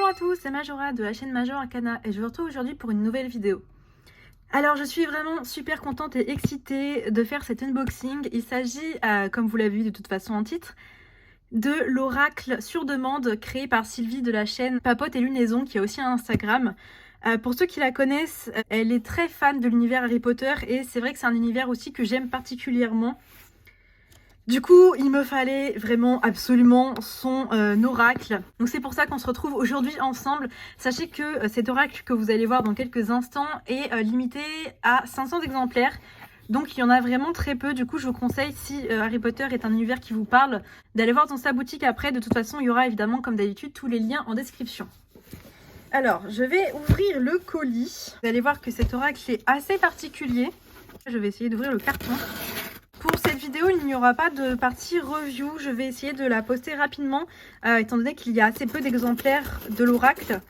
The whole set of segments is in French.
Bonjour à tous, c'est Majora de la chaîne Major Arcana et je vous retrouve aujourd'hui pour une nouvelle vidéo. Alors je suis vraiment super contente et excitée de faire cet unboxing. Il s'agit, comme vous l'avez vu de toute façon en titre, de l'oracle sur demande créé par Sylvie de la chaîne Papote et Lunaison qui a aussi un Instagram. Pour ceux qui la connaissent, elle est très fan de l'univers Harry Potter et c'est vrai que c'est un univers aussi que j'aime particulièrement. Du coup, il me fallait vraiment absolument son oracle. Donc c'est pour ça qu'on se retrouve aujourd'hui ensemble. Sachez que cet oracle que vous allez voir dans quelques instants est limité à 500 exemplaires. Donc il y en a vraiment très peu. Du coup, je vous conseille, si Harry Potter est un univers qui vous parle, d'aller voir dans sa boutique après. De toute façon, il y aura évidemment, comme d'habitude, tous les liens en description. Alors, je vais ouvrir le colis. Vous allez voir que cet oracle est assez particulier. Je vais essayer d'ouvrir le carton. Pour cette vidéo, il n'y aura pas de partie review. Je vais essayer de la poster rapidement, étant donné qu'il y a assez peu d'exemplaires de l'oracle.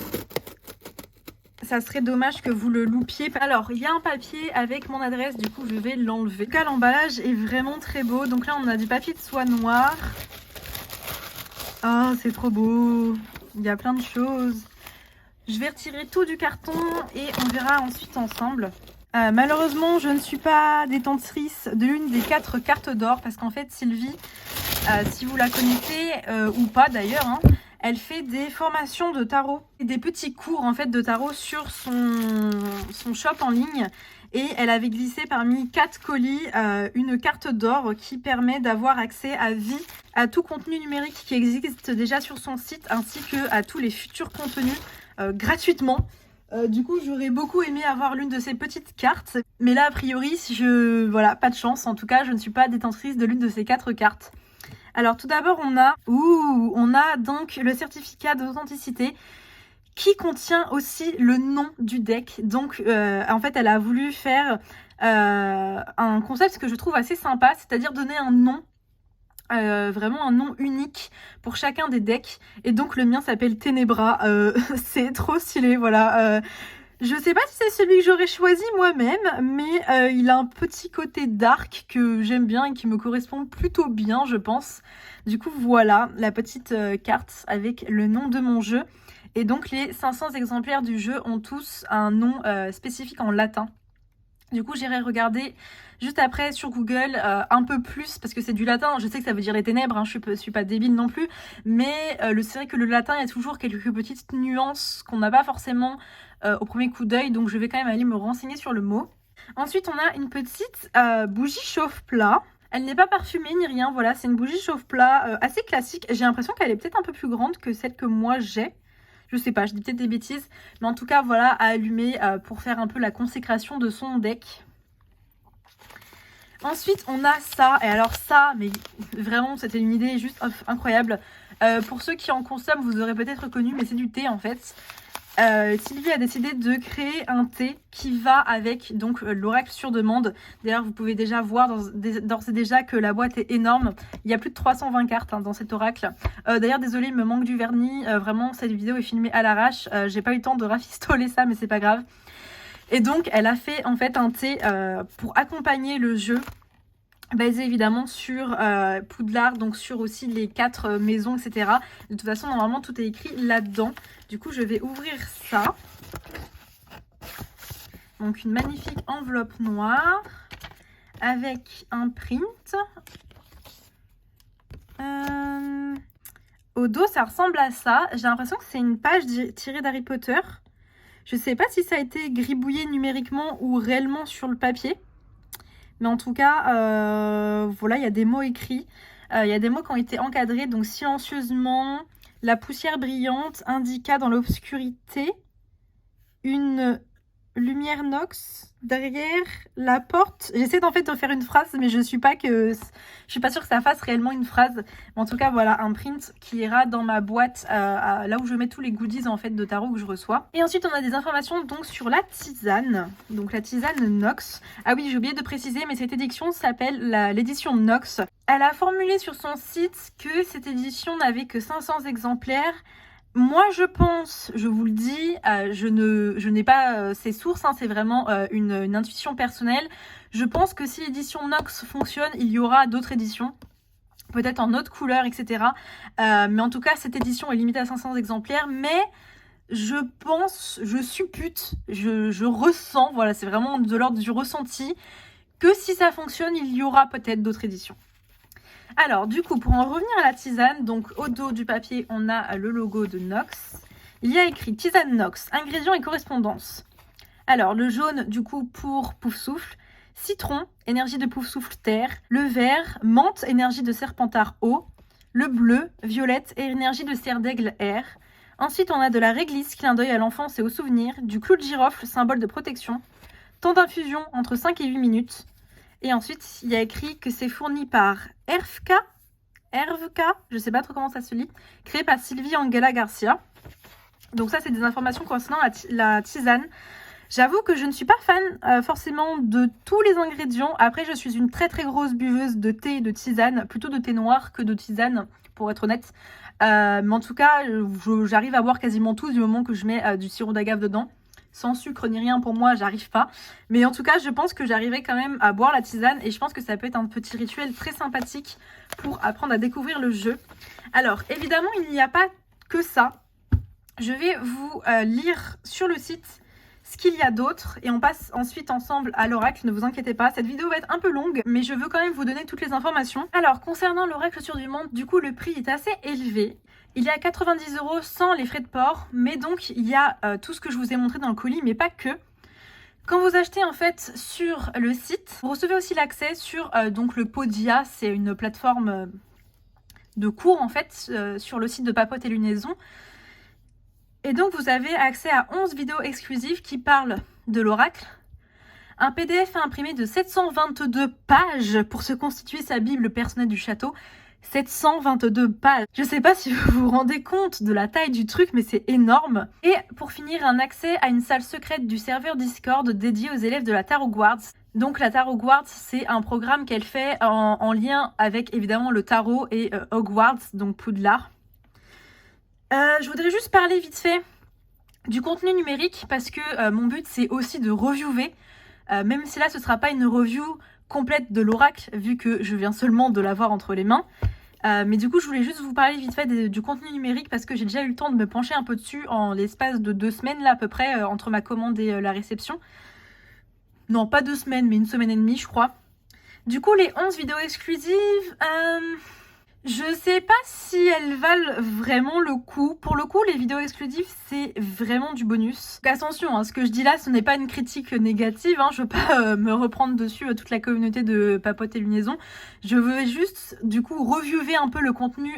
Ça serait dommage que vous le loupiez. Alors, il y a un papier avec mon adresse, du coup, je vais l'enlever. En tout cas, l'emballage est vraiment très beau. Donc là, on a du papier de soie noir. Oh, c'est trop beau. Il y a plein de choses. Je vais retirer tout du carton et on verra ensuite ensemble. Malheureusement, je ne suis pas détentrice de l'une des 4 cartes d'or parce qu'en fait, Sylvie, si vous la connaissez ou pas d'ailleurs, hein, elle fait des formations de tarot et des petits cours en fait de tarot sur son shop en ligne. Et elle avait glissé parmi 4 colis une carte d'or qui permet d'avoir accès à vie à tout contenu numérique qui existe déjà sur son site ainsi que à tous les futurs contenus gratuitement. Du coup, j'aurais beaucoup aimé avoir l'une de ces petites cartes. Mais là, a priori, voilà, pas de chance. En tout cas, je ne suis pas détentrice de l'une de ces 4 cartes. Alors, tout d'abord, on a donc le certificat d'authenticité qui contient aussi le nom du deck. Donc, en fait, elle a voulu faire un concept que je trouve assez sympa, c'est-à-dire donner un nom. Vraiment un nom unique pour chacun des decks et donc le mien s'appelle Ténébra. C'est trop stylé, voilà. Je sais pas si c'est celui que j'aurais choisi moi-même, mais il a un petit côté dark que j'aime bien et qui me correspond plutôt bien, je pense. Du coup, voilà la petite carte avec le nom de mon jeu. Et donc les 500 exemplaires du jeu ont tous un nom spécifique en latin. Du coup, j'irai regarder juste après sur Google un peu plus, parce que c'est du latin. Je sais que ça veut dire les ténèbres, hein, je suis pas débile non plus. Mais c'est vrai que le latin, il y a toujours quelques petites nuances qu'on n'a pas forcément au premier coup d'œil. Donc, je vais quand même aller me renseigner sur le mot. Ensuite, on a une petite bougie chauffe-plat. Elle n'est pas parfumée ni rien, voilà. C'est une bougie chauffe-plat assez classique. J'ai l'impression qu'elle est peut-être un peu plus grande que celle que moi j'ai. Je sais pas, je dis peut-être des bêtises. Mais en tout cas, voilà, à allumer pour faire un peu la consécration de son deck. Ensuite, on a ça. Et alors ça, mais vraiment, c'était une idée juste incroyable. Pour ceux qui en consomment, vous aurez peut-être reconnu, mais c'est du thé en fait. Sylvie a décidé de créer un thé qui va avec donc l'oracle sur demande. D'ailleurs, vous pouvez déjà voir d'ores et déjà que la boîte est énorme. Il y a plus de 320 cartes dans cet oracle. D'ailleurs, désolé, il me manque du vernis. Vraiment, cette vidéo est filmée à l'arrache. J'ai pas eu le temps de rafistoler ça, mais c'est pas grave. Et donc, elle a fait en fait un thé pour accompagner le jeu. Basé évidemment sur Poudlard, donc sur aussi les 4 maisons, etc. De toute façon, normalement, tout est écrit là-dedans. Du coup, je vais ouvrir ça. Donc, une magnifique enveloppe noire avec un print. Au dos, ça ressemble à ça. J'ai l'impression que c'est une page tirée d'Harry Potter. Je ne sais pas si ça a été gribouillé numériquement ou réellement sur le papier. Mais en tout cas, voilà, il y a des mots écrits. Il y a des mots qui ont été encadrés. Donc, silencieusement, la poussière brillante indiqua dans l'obscurité une lumière nox derrière la porte. J'essaie en fait de faire une phrase, mais je suis pas sûre que ça fasse réellement une phrase. Mais en tout cas, voilà, un print qui ira dans ma boîte, là où je mets tous les goodies en fait de tarot que je reçois. Et ensuite, on a des informations donc sur la tisane. Donc la tisane Nox. Ah oui, j'ai oublié de préciser, mais cette édition s'appelle l'édition Nox. Elle a formulé sur son site que cette édition n'avait que 500 exemplaires. Moi, je pense, je vous le dis, je n'ai pas ces sources, hein, c'est vraiment une intuition personnelle. Je pense que si l'édition Nox fonctionne, il y aura d'autres éditions, peut-être en autre couleur, etc. Mais en tout cas, cette édition est limitée à 500 exemplaires, mais je pense, je suppute, je ressens, voilà, c'est vraiment de l'ordre du ressenti, que si ça fonctionne, il y aura peut-être d'autres éditions. Alors, du coup, pour en revenir à la tisane, donc au dos du papier, on a le logo de Nox. Il y a écrit tisane Nox, ingrédients et correspondance. Alors, le jaune, du coup, pour Pouf Souffle, citron, énergie de Pouf Souffle terre, le vert, menthe, énergie de Serpentard eau, le bleu, violette et énergie de Serre d'Aigle air. Ensuite, on a de la réglisse, clin d'œil à l'enfance et aux souvenirs, du clou de girofle, symbole de protection, temps d'infusion entre 5 et 8 minutes. Et ensuite, il y a écrit que c'est fourni par RFK, je sais pas trop comment ça se lit, créé par Sylvie Angela Garcia. Donc ça, c'est des informations concernant la tisane. J'avoue que je ne suis pas fan forcément de tous les ingrédients. Après, je suis une très très grosse buveuse de thé et de tisane, plutôt de thé noir que de tisane, pour être honnête. Mais en tout cas, j'arrive à boire quasiment tout du moment que je mets du sirop d'agave dedans. Sans sucre ni rien pour moi, j'arrive pas. Mais en tout cas, je pense que j'arriverai quand même à boire la tisane et je pense que ça peut être un petit rituel très sympathique pour apprendre à découvrir le jeu. Alors, évidemment, il n'y a pas que ça. Je vais vous lire sur le site ce qu'il y a d'autre et on passe ensuite ensemble à l'oracle, ne vous inquiétez pas. Cette vidéo va être un peu longue, mais je veux quand même vous donner toutes les informations. Alors, concernant l'oracle sur du monde, du coup, le prix est assez élevé. Il est à 90 € sans les frais de port, mais donc il y a tout ce que je vous ai montré dans le colis, mais pas que. Quand vous achetez en fait sur le site, vous recevez aussi l'accès sur donc le Podia, c'est une plateforme de cours en fait sur le site de Papote et Lunaison. Et donc vous avez accès à 11 vidéos exclusives qui parlent de l'oracle, un PDF imprimé de 722 pages pour se constituer sa bible personnelle du château. 722 pages. Je sais pas si vous vous rendez compte de la taille du truc, mais c'est énorme. Et pour finir, un accès à une salle secrète du serveur Discord dédié aux élèves de la Tarot Guards. Donc la Tarot Guards, c'est un programme qu'elle fait en lien avec évidemment le tarot et Hogwarts, donc Poudlard. Je voudrais juste parler vite fait du contenu numérique parce que mon but c'est aussi de reviewer, même si là ce sera pas une review complète de l'oracle vu que je viens seulement de l'avoir entre les mains. Mais du coup, je voulais juste vous parler vite fait du contenu numérique parce que j'ai déjà eu le temps de me pencher un peu dessus en l'espace de 2 semaines là à peu près entre ma commande et la réception. Non, pas 2 semaines, mais 1 semaine et demie, je crois. Du coup, les 11 vidéos exclusives, je sais pas si elles valent vraiment le coup. Pour le coup, les vidéos exclusives, c'est vraiment du bonus. Donc attention, hein, ce que je dis là, ce n'est pas une critique négative. Hein, je veux pas me reprendre dessus toute la communauté de Papote et Lunaison. Je veux juste, du coup, reviewer un peu le contenu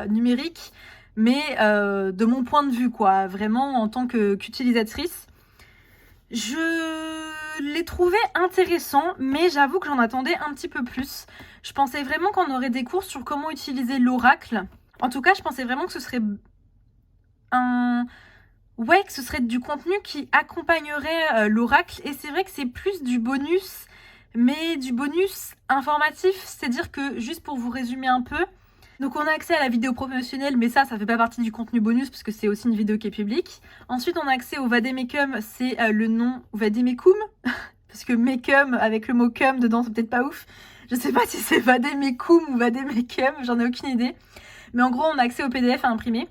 numérique, mais de mon point de vue, quoi. Vraiment, en tant qu'utilisatrice. Je l'ai trouvé intéressant, mais j'avoue que j'en attendais un petit peu plus. Je pensais vraiment qu'on aurait des cours sur comment utiliser l'oracle. En tout cas, je pensais vraiment que ce serait ouais, que ce serait du contenu qui accompagnerait l'oracle. Et c'est vrai que c'est plus du bonus, mais du bonus informatif. C'est-à-dire que, juste pour vous résumer un peu, donc on a accès à la vidéo promotionnelle, mais ça fait pas partie du contenu bonus parce que c'est aussi une vidéo qui est publique. Ensuite, on a accès au Vademecum, c'est le nom Vademecum, parce que Mecum avec le mot cum dedans, c'est peut-être pas ouf. Je sais pas si c'est Vademecum ou Vademecum, j'en ai aucune idée. Mais en gros, on a accès au PDF à imprimer,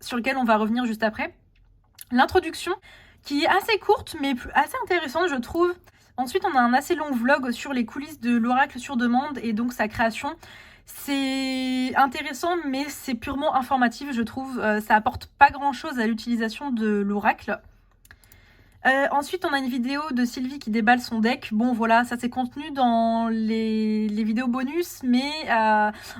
sur lequel on va revenir juste après. L'introduction, qui est assez courte, mais assez intéressante, je trouve. Ensuite, on a un assez long vlog sur les coulisses de l'oracle sur demande et donc sa création. C'est intéressant, mais c'est purement informatif, je trouve. Ça apporte pas grand-chose à l'utilisation de l'oracle. Ensuite, on a une vidéo de Sylvie qui déballe son deck. Bon, voilà, ça c'est contenu dans les vidéos bonus, mais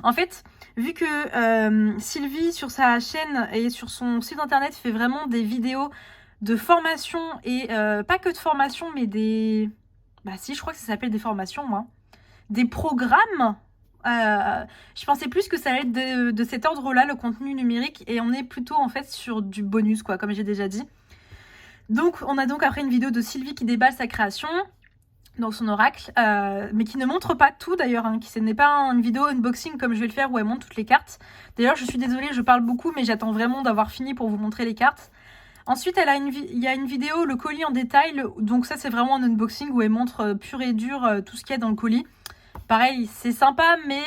en fait, vu que Sylvie, sur sa chaîne et sur son site internet, fait vraiment des vidéos de formation, et pas que de formation, mais des... Bah si, je crois que ça s'appelle des formations, moi. Des programmes. Je pensais plus que ça allait être de cet ordre-là, le contenu numérique, et on est plutôt en fait sur du bonus, quoi, comme j'ai déjà dit. Donc, on a donc après une vidéo de Sylvie qui déballe sa création, donc son oracle, mais qui ne montre pas tout d'ailleurs, hein, ce n'est pas une vidéo unboxing comme je vais le faire où elle montre toutes les cartes. D'ailleurs, je suis désolée, je parle beaucoup, mais j'attends vraiment d'avoir fini pour vous montrer les cartes. Ensuite, il y a une vidéo, le colis en détail, donc ça c'est vraiment un unboxing où elle montre pur et dur tout ce qu'il y a dans le colis. Pareil, c'est sympa, mais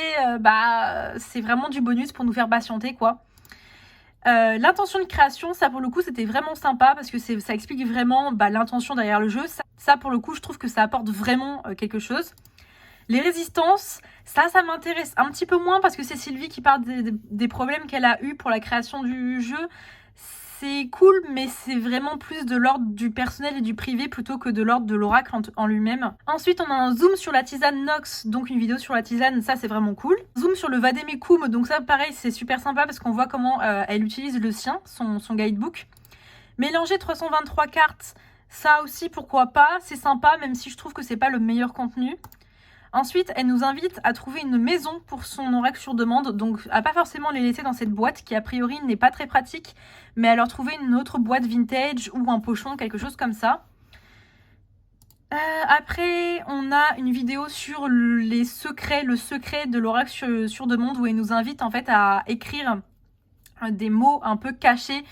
c'est vraiment du bonus pour nous faire patienter, quoi. L'intention de création, ça pour le coup c'était vraiment sympa parce que ça explique vraiment l'intention derrière le jeu. Ça pour le coup je trouve que ça apporte vraiment quelque chose. Les résistances, ça m'intéresse un petit peu moins parce que c'est Sylvie qui parle des problèmes qu'elle a eu pour la création du jeu. C'est cool, mais c'est vraiment plus de l'ordre du personnel et du privé plutôt que de l'ordre de l'oracle en lui-même. Ensuite, on a un zoom sur la tisane Nox, donc une vidéo sur la tisane, ça c'est vraiment cool. Zoom sur le Vademecum, donc ça pareil, c'est super sympa parce qu'on voit comment elle utilise le sien, son guidebook. Mélanger 323 cartes, ça aussi pourquoi pas, c'est sympa même si je trouve que c'est pas le meilleur contenu. Ensuite, elle nous invite à trouver une maison pour son oracle sur demande, donc à pas forcément les laisser dans cette boîte qui a priori n'est pas très pratique, mais à leur trouver une autre boîte vintage ou un pochon, quelque chose comme ça. Après, on a une vidéo sur le secret de l'oracle sur demande où elle nous invite en fait à écrire des mots un peu cachés.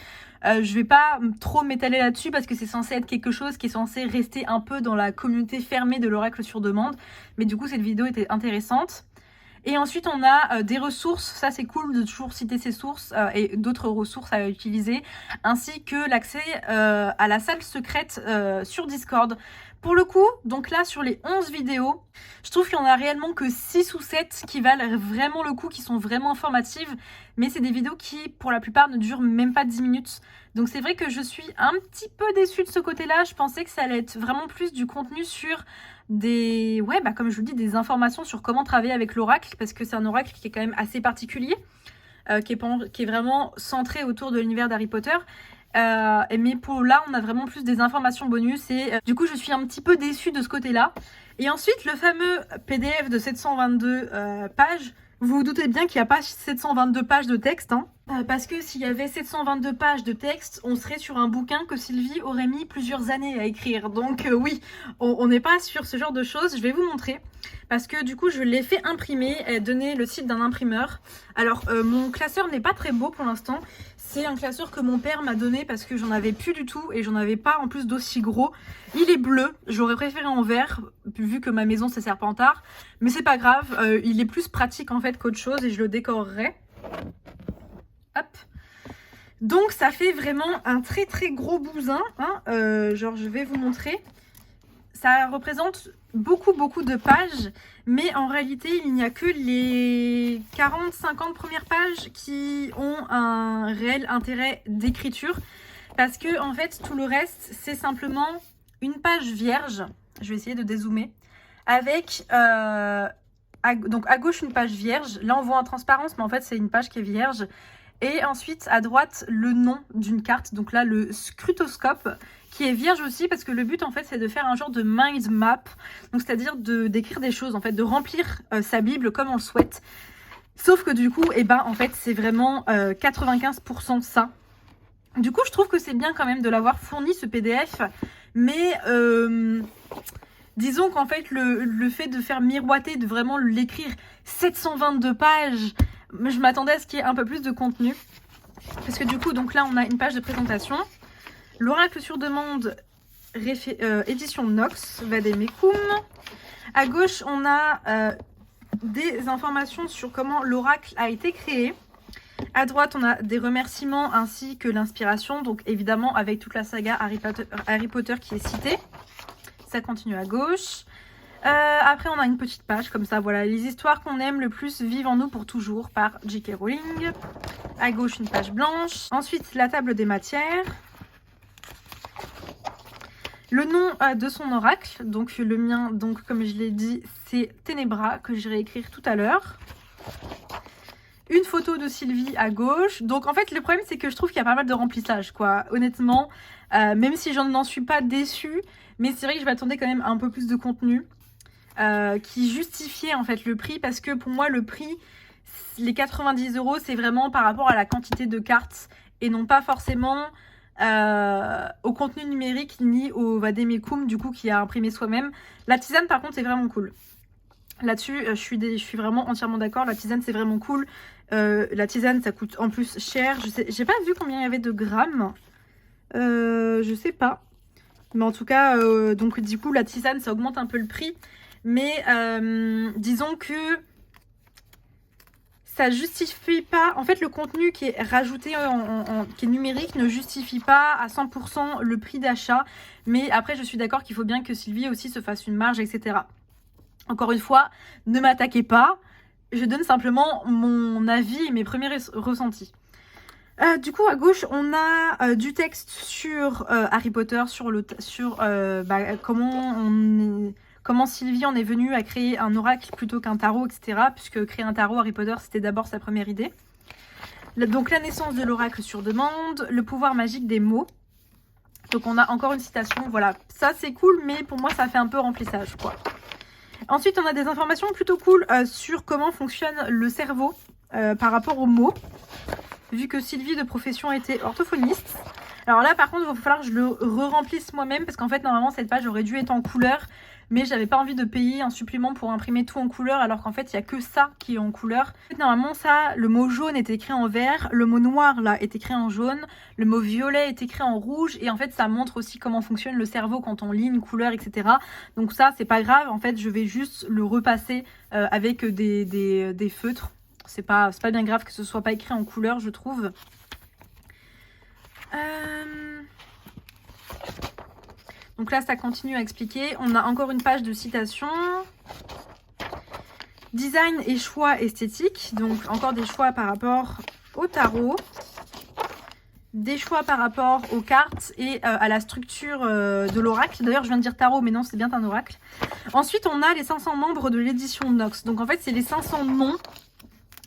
Je vais pas trop m'étaler là-dessus parce que c'est censé être quelque chose qui est censé rester un peu dans la communauté fermée de l'oracle sur demande. Mais du coup, cette vidéo était intéressante. Et ensuite, on a des ressources. Ça, c'est cool de toujours citer ces sources et d'autres ressources à utiliser. Ainsi que l'accès à la salle secrète sur Discord. Pour le coup, donc là, sur les 11 vidéos, je trouve qu'il n'y en a réellement que 6 ou 7 qui valent vraiment le coup, qui sont vraiment informatives. Mais c'est des vidéos qui, pour la plupart, ne durent même pas 10 minutes. Donc c'est vrai que je suis un petit peu déçue de ce côté-là. Je pensais que ça allait être vraiment plus du contenu sur des... Ouais, comme je vous le dis, des informations sur comment travailler avec l'oracle. Parce que c'est un oracle qui est quand même assez particulier. Qui est vraiment centré autour de l'univers d'Harry Potter. Mais pour là, on a vraiment plus des informations bonus et du coup, je suis un petit peu déçue de ce côté-là. Et ensuite, le fameux PDF de 722 pages. Vous vous doutez bien qu'il n'y a pas 722 pages de texte, hein. Parce que s'il y avait 722 pages de texte, on serait sur un bouquin que Sylvie aurait mis plusieurs années à écrire. Donc oui, on n'est pas sur ce genre de choses. Je vais vous montrer. Parce que du coup, je l'ai fait imprimer et donner le site d'un imprimeur. Alors, mon classeur n'est pas très beau pour l'instant. C'est un classeur que mon père m'a donné parce que j'en avais plus du tout et j'en avais pas en plus d'aussi gros. Il est bleu, j'aurais préféré en vert vu que ma maison c'est Serpentard. Mais c'est pas grave, il est plus pratique en fait qu'autre chose et je le décorerai. Hop. Donc ça fait vraiment un très très gros bousin, hein. Genre je vais vous montrer. Ça représente beaucoup de pages, mais en réalité il n'y a que les 40-50 premières pages qui ont un réel intérêt d'écriture, parce que en fait tout le reste c'est simplement une page vierge. Je vais essayer de dézoomer avec donc à gauche une page vierge, là on voit en transparence mais en fait c'est une page qui est vierge. Et ensuite, à droite, le nom d'une carte. Donc là, le scrutoscope, qui est vierge aussi, parce que le but, en fait, c'est de faire un genre de mind map. Donc, c'est-à-dire d'écrire des choses, en fait, de remplir sa Bible comme on le souhaite. Sauf que du coup, en fait, c'est vraiment 95% ça. Du coup, je trouve que c'est bien quand même de l'avoir fourni, ce PDF. Mais disons qu'en fait, le fait de faire miroiter, de vraiment l'écrire 722 pages... Je m'attendais à ce qu'il y ait un peu plus de contenu. Parce que du coup, donc là, on a une page de présentation. L'oracle sur demande, édition Nox, Vademecum. À gauche, on a des informations sur comment l'oracle a été créé. À droite, on a des remerciements ainsi que l'inspiration. Donc évidemment, avec toute la saga Harry Potter qui est citée. Ça continue à gauche. Après on a une petite page comme ça, voilà, les histoires qu'on aime le plus vivent en nous pour toujours par J.K. Rowling. À gauche une page blanche. Ensuite la table des matières. Le nom de son oracle, donc le mien, donc comme je l'ai dit, c'est Ténébra, que j'irai écrire tout à l'heure. Une photo de Sylvie à gauche. Donc en fait le problème c'est que je trouve qu'il y a pas mal de remplissage quoi, honnêtement. Même si je n'en suis pas déçue, mais c'est vrai que je m'attendais quand même à un peu plus de contenu. Qui justifiait en fait le prix, parce que pour moi le prix, les 90 €, c'est vraiment par rapport à la quantité de cartes et non pas forcément au contenu numérique ni au Vademecum du coup qui a imprimé soi-même. La tisane par contre c'est vraiment cool. Là-dessus je suis vraiment entièrement d'accord, la tisane c'est vraiment cool. La tisane ça coûte en plus cher, j'ai pas vu combien il y avait de grammes, je sais pas. Mais en tout cas, donc du coup la tisane ça augmente un peu le prix. Mais disons que ça justifie pas, en fait le contenu qui est rajouté qui est numérique ne justifie pas à 100% le prix d'achat, mais après je suis d'accord qu'il faut bien que Sylvie aussi se fasse une marge, etc. Encore une fois, ne m'attaquez pas, je donne simplement mon avis et mes premiers ressentis. Du coup à gauche on a du texte sur Harry Potter, sur comment Sylvie en est venue à créer un oracle plutôt qu'un tarot, etc. Puisque créer un tarot, Harry Potter, c'était d'abord sa première idée. Donc la naissance de l'oracle sur demande, le pouvoir magique des mots. Donc on a encore une citation, voilà. Ça c'est cool, mais pour moi ça fait un peu remplissage, quoi. Ensuite on a des informations plutôt cool sur comment fonctionne le cerveau par rapport aux mots. Vu que Sylvie de profession était orthophoniste. Alors là par contre il va falloir que je le re-remplisse moi-même parce qu'en fait normalement cette page aurait dû être en couleur, mais j'avais pas envie de payer un supplément pour imprimer tout en couleur alors qu'en fait il n'y a que ça qui est en couleur. En fait, normalement ça, le mot jaune est écrit en vert, le mot noir là est écrit en jaune, le mot violet est écrit en rouge et en fait ça montre aussi comment fonctionne le cerveau quand on lit une couleur, etc. Donc ça c'est pas grave, en fait je vais juste le repasser avec des feutres. C'est pas bien grave que ce soit pas écrit en couleur, je trouve. Donc là, ça continue à expliquer. On a encore une page de citation. Design et choix esthétiques. Donc encore des choix par rapport au tarot. Des choix par rapport aux cartes et à la structure de l'oracle. D'ailleurs, je viens de dire tarot, mais non, c'est bien un oracle. Ensuite, on a les 500 membres de l'édition Nox. Donc en fait, c'est les 500 noms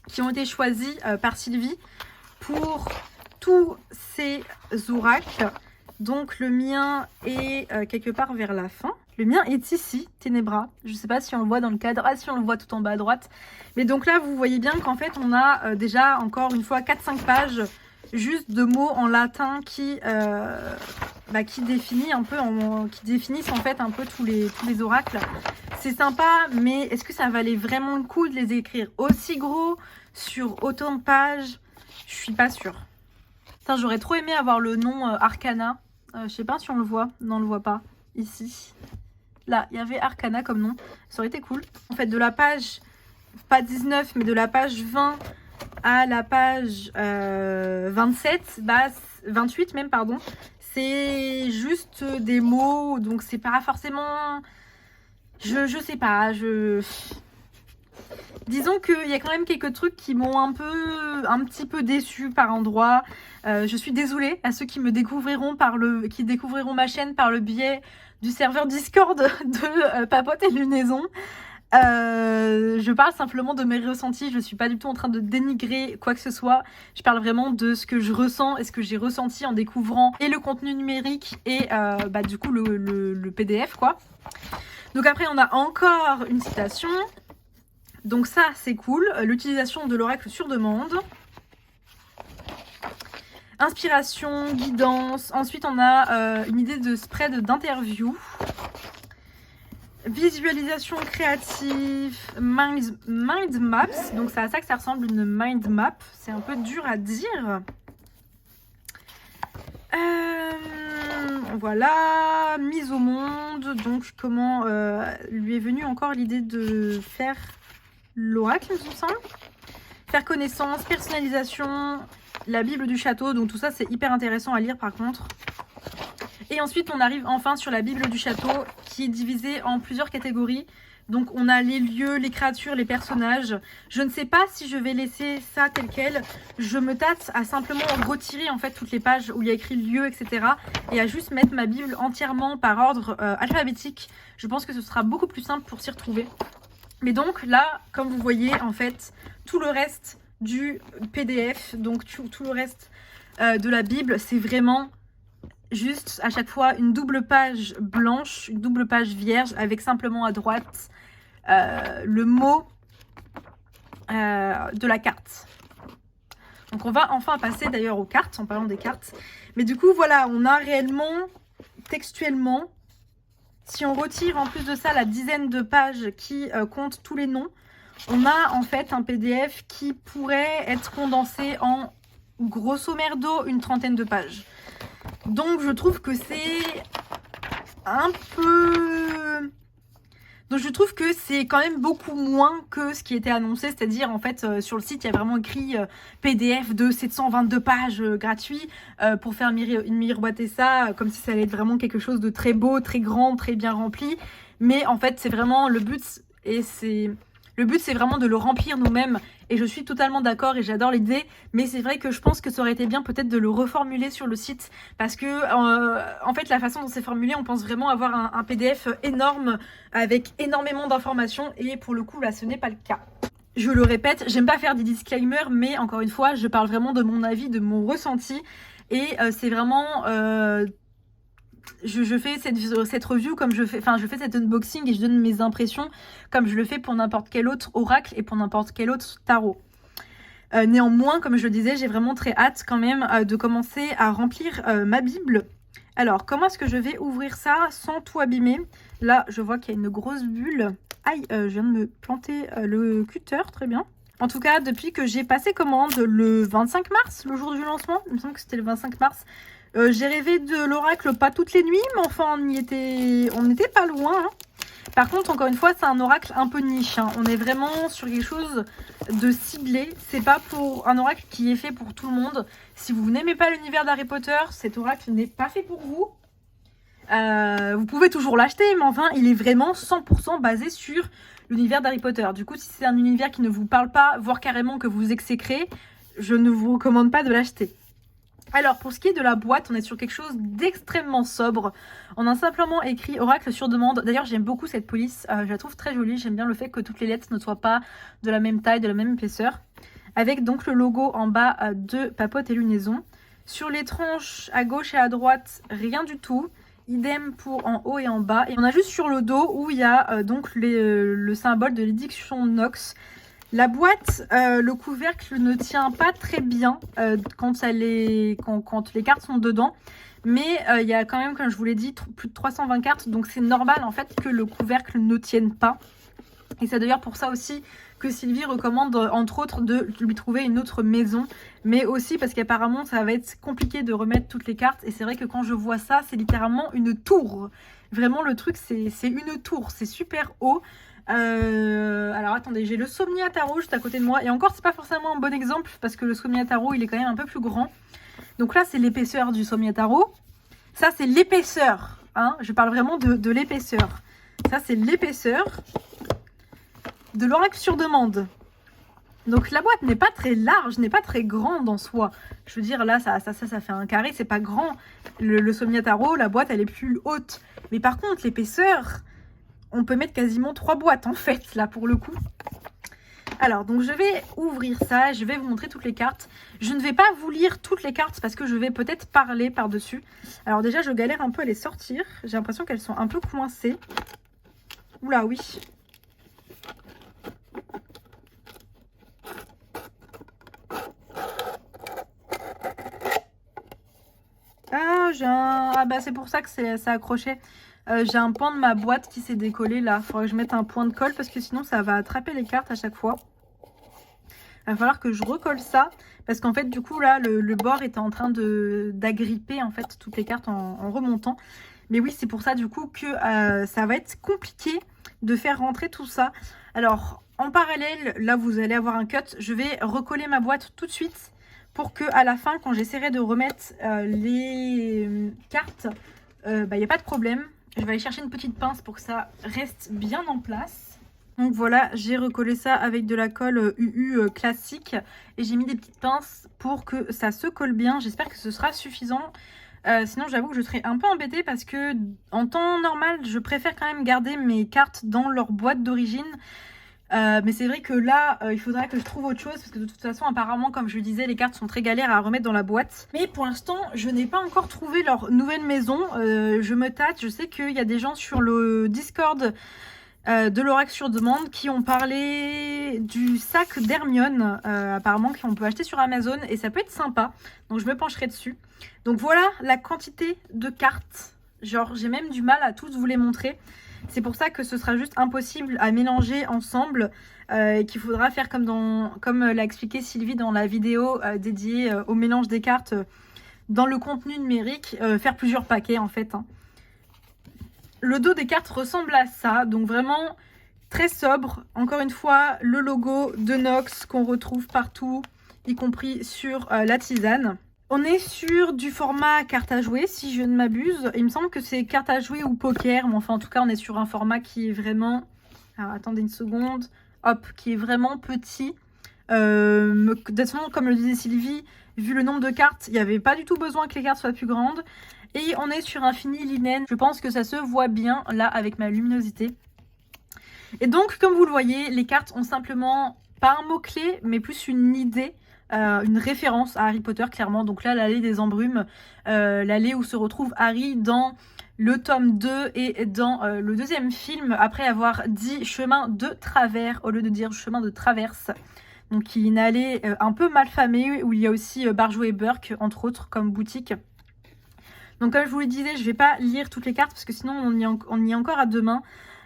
qui ont été choisis par Sylvie pour tous ces oracles. Donc le mien est quelque part vers la fin. Le mien est ici, Ténébra. Je ne sais pas si on le voit dans le cadre. Ah si, on le voit tout en bas à droite. Mais donc là, vous voyez bien qu'en fait, on a déjà encore une fois 4-5 pages juste de mots en latin qui définissent en fait un peu tous les oracles. C'est sympa, mais est-ce que ça valait vraiment le coup de les écrire aussi gros sur autant de pages? Je suis pas sûre. J'aurais trop aimé avoir le nom Arcana. Je sais pas si on le voit. Non, on le voit pas. Ici. Là, il y avait Arcana comme nom. Ça aurait été cool. En fait, de la page, pas 19, mais de la page 20 à la page 27, 28 même, pardon. C'est juste des mots, donc c'est pas forcément... Je sais pas, Disons qu'il y a quand même quelques trucs qui m'ont un petit peu déçue par endroits. Je suis désolée à ceux qui me découvriront qui découvriront ma chaîne par le biais du serveur Discord de Papote et Lunaison. Je parle simplement de mes ressentis, je suis pas du tout en train de dénigrer quoi que ce soit. Je parle vraiment de ce que je ressens et ce que j'ai ressenti en découvrant et le contenu numérique et du coup le PDF, quoi. Donc après on a encore une citation. Donc ça c'est cool, l'utilisation de l'oracle sur demande. Inspiration, guidance. Ensuite on a une idée de spread d'interview. Visualisation créative, mind maps. Donc c'est à ça que ça ressemble, une mind map. C'est un peu dur à dire. Voilà, mise au monde. Donc comment lui est venue encore l'idée de faire l'oracle, il me semble. Faire connaissance, personnalisation, la Bible du château. Donc tout ça c'est hyper intéressant à lire par contre. Et ensuite on arrive enfin sur la Bible du château qui est divisée en plusieurs catégories. Donc on a les lieux, les créatures, les personnages. Je ne sais pas si je vais laisser ça tel quel. Je me tâte à simplement retirer en fait toutes les pages où il y a écrit lieu, etc. Et à juste mettre ma Bible entièrement par ordre alphabétique. Je pense que ce sera beaucoup plus simple pour s'y retrouver. Mais donc là, comme vous voyez, en fait, tout le reste du PDF, donc tout le reste de la Bible, c'est vraiment juste à chaque fois une double page blanche, une double page vierge avec simplement à droite le mot de la carte. Donc on va enfin passer d'ailleurs aux cartes, en parlant des cartes. Mais du coup voilà, on a réellement textuellement, si on retire en plus de ça la dizaine de pages qui comptent tous les noms, on a en fait un PDF qui pourrait être condensé en grosso merdo une trentaine de pages. Donc je trouve que c'est un peu... Donc je trouve que c'est quand même beaucoup moins que ce qui était annoncé, c'est-à-dire en fait sur le site il y a vraiment écrit PDF de 722 pages gratuit pour faire miroiter ça comme si ça allait être vraiment quelque chose de très beau, très grand, très bien rempli. Mais en fait c'est vraiment le but c'est vraiment de le remplir nous-mêmes et je suis totalement d'accord et j'adore l'idée, mais c'est vrai que je pense que ça aurait été bien peut-être de le reformuler sur le site parce que en fait la façon dont c'est formulé, on pense vraiment avoir un PDF énorme avec énormément d'informations et pour le coup là ce n'est pas le cas. Je le répète, j'aime pas faire des disclaimers, mais encore une fois je parle vraiment de mon avis, de mon ressenti et c'est vraiment... Je fais cette review comme je fais cet unboxing et je donne mes impressions comme je le fais pour n'importe quel autre oracle et pour n'importe quel autre tarot. Néanmoins, comme je le disais, j'ai vraiment très hâte quand même de commencer à remplir ma Bible. Alors, comment est-ce que je vais ouvrir ça sans tout abîmer? Là, je vois qu'il y a une grosse bulle. Aïe, je viens de me planter le cutter, très bien. En tout cas, depuis que j'ai passé commande le 25 mars, le jour du lancement, il me semble que c'était le 25 mars, j'ai rêvé de l'oracle pas toutes les nuits, mais enfin on n'était pas loin. Hein. Par contre, encore une fois, c'est un oracle un peu niche. Hein. On est vraiment sur quelque chose de ciblé. C'est pas pour un oracle qui est fait pour tout le monde. Si vous n'aimez pas l'univers d'Harry Potter, cet oracle n'est pas fait pour vous. Vous pouvez toujours l'acheter, mais enfin, il est vraiment 100% basé sur l'univers d'Harry Potter. Du coup, si c'est un univers qui ne vous parle pas, voire carrément que vous exécrez, je ne vous recommande pas de l'acheter. Alors, pour ce qui est de la boîte, on est sur quelque chose d'extrêmement sobre. On a simplement écrit Oracle sur demande. D'ailleurs, j'aime beaucoup cette police. Je la trouve très jolie. J'aime bien le fait que toutes les lettres ne soient pas de la même taille, de la même épaisseur. Avec donc le logo en bas de Papote et Lunaison. Sur les tranches à gauche et à droite, rien du tout. Idem pour en haut et en bas. Et on a juste sur le dos où il y a donc le symbole de l'édiction Nox. La boîte, le couvercle ne tient pas très bien quand les cartes sont dedans. Mais il y a quand même, comme je vous l'ai dit, plus de 320 cartes. Donc c'est normal en fait que le couvercle ne tienne pas. Et c'est d'ailleurs pour ça aussi que Sylvie recommande entre autres de lui trouver une autre maison. Mais aussi parce qu'apparemment ça va être compliqué de remettre toutes les cartes. Et c'est vrai que quand je vois ça, c'est littéralement une tour. Vraiment le truc c'est une tour, c'est super haut. Alors attendez, j'ai le Somnia Tarot juste à côté de moi. Et encore c'est pas forcément un bon exemple parce que le Somnia Tarot il est quand même un peu plus grand. Donc là c'est l'épaisseur du Somnia Tarot. Ça c'est l'épaisseur, hein. Je parle vraiment de l'épaisseur. Ça c'est l'épaisseur de l'oracle sur demande. Donc la boîte n'est pas très large, n'est pas très grande en soi. Je veux dire là ça fait un carré, c'est pas grand. Le Somnia Tarot, la boîte elle est plus haute. Mais par contre l'épaisseur, on peut mettre quasiment 3 boîtes en fait là pour le coup. Alors donc je vais ouvrir ça, je vais vous montrer toutes les cartes. Je ne vais pas vous lire toutes les cartes parce que je vais peut-être parler par-dessus. Alors déjà je galère un peu à les sortir. J'ai l'impression qu'elles sont un peu coincées. Oula oui. Ah bah c'est pour ça que ça accroché. J'ai un pan de ma boîte qui s'est décollé là. Il faudrait que je mette un point de colle parce que sinon ça va attraper les cartes à chaque fois. Il va falloir que je recolle ça parce qu'en fait du coup là le bord était en train d'agripper en fait toutes les cartes en remontant. Mais oui, c'est pour ça du coup que ça va être compliqué de faire rentrer tout ça. Alors en parallèle, là vous allez avoir un cut. Je vais recoller ma boîte tout de suite pour que à la fin, quand j'essaierai de remettre les cartes, il n'y a pas de problème. Je vais aller chercher une petite pince pour que ça reste bien en place. Donc voilà, j'ai recollé ça avec de la colle UU classique. Et j'ai mis des petites pinces pour que ça se colle bien. J'espère que ce sera suffisant. Sinon, j'avoue que je serais un peu embêtée parce que en temps normal, je préfère quand même garder mes cartes dans leur boîte d'origine. Mais c'est vrai que là, il faudra que je trouve autre chose parce que de toute façon, apparemment, comme je le disais, les cartes sont très galères à remettre dans la boîte. Mais pour l'instant, je n'ai pas encore trouvé leur nouvelle maison. Je me tâte, je sais qu'il y a des gens sur le Discord de l'oracle sur demande qui ont parlé du sac d'Hermione, apparemment qu'on peut acheter sur Amazon et ça peut être sympa. Donc je me pencherai dessus. Donc voilà la quantité de cartes. Genre, j'ai même du mal à tous vous les montrer. C'est pour ça que ce sera juste impossible à mélanger ensemble et qu'il faudra faire comme l'a expliqué Sylvie dans la vidéo dédiée au mélange des cartes dans le contenu numérique, faire plusieurs paquets en fait. Hein. Le dos des cartes ressemble à ça, donc vraiment très sobre. Encore une fois, le logo de Nox qu'on retrouve partout, y compris sur la tisane. On est sur du format carte à jouer, si je ne m'abuse. Il me semble que c'est carte à jouer ou poker, mais enfin en tout cas on est sur un format qui est vraiment... Alors attendez une seconde. Hop, qui est vraiment petit. De toute façon, comme le disait Sylvie, vu le nombre de cartes, il n'y avait pas du tout besoin que les cartes soient plus grandes. Et on est sur un fini linen. Je pense que ça se voit bien là avec ma luminosité. Et donc, comme vous le voyez, les cartes ont simplement pas un mot-clé, mais plus une idée, une référence à Harry Potter, clairement. Donc là, l'allée des embrumes, l'allée où se retrouve Harry dans le tome 2 et dans le deuxième film, après avoir dit chemin de travers, au lieu de dire chemin de traverse. Donc il y a une allée un peu malfamée, où il y a aussi Barjo et Burke, entre autres, comme boutique. Donc comme je vous le disais, je ne vais pas lire toutes les cartes, parce que sinon on y est encore à demain.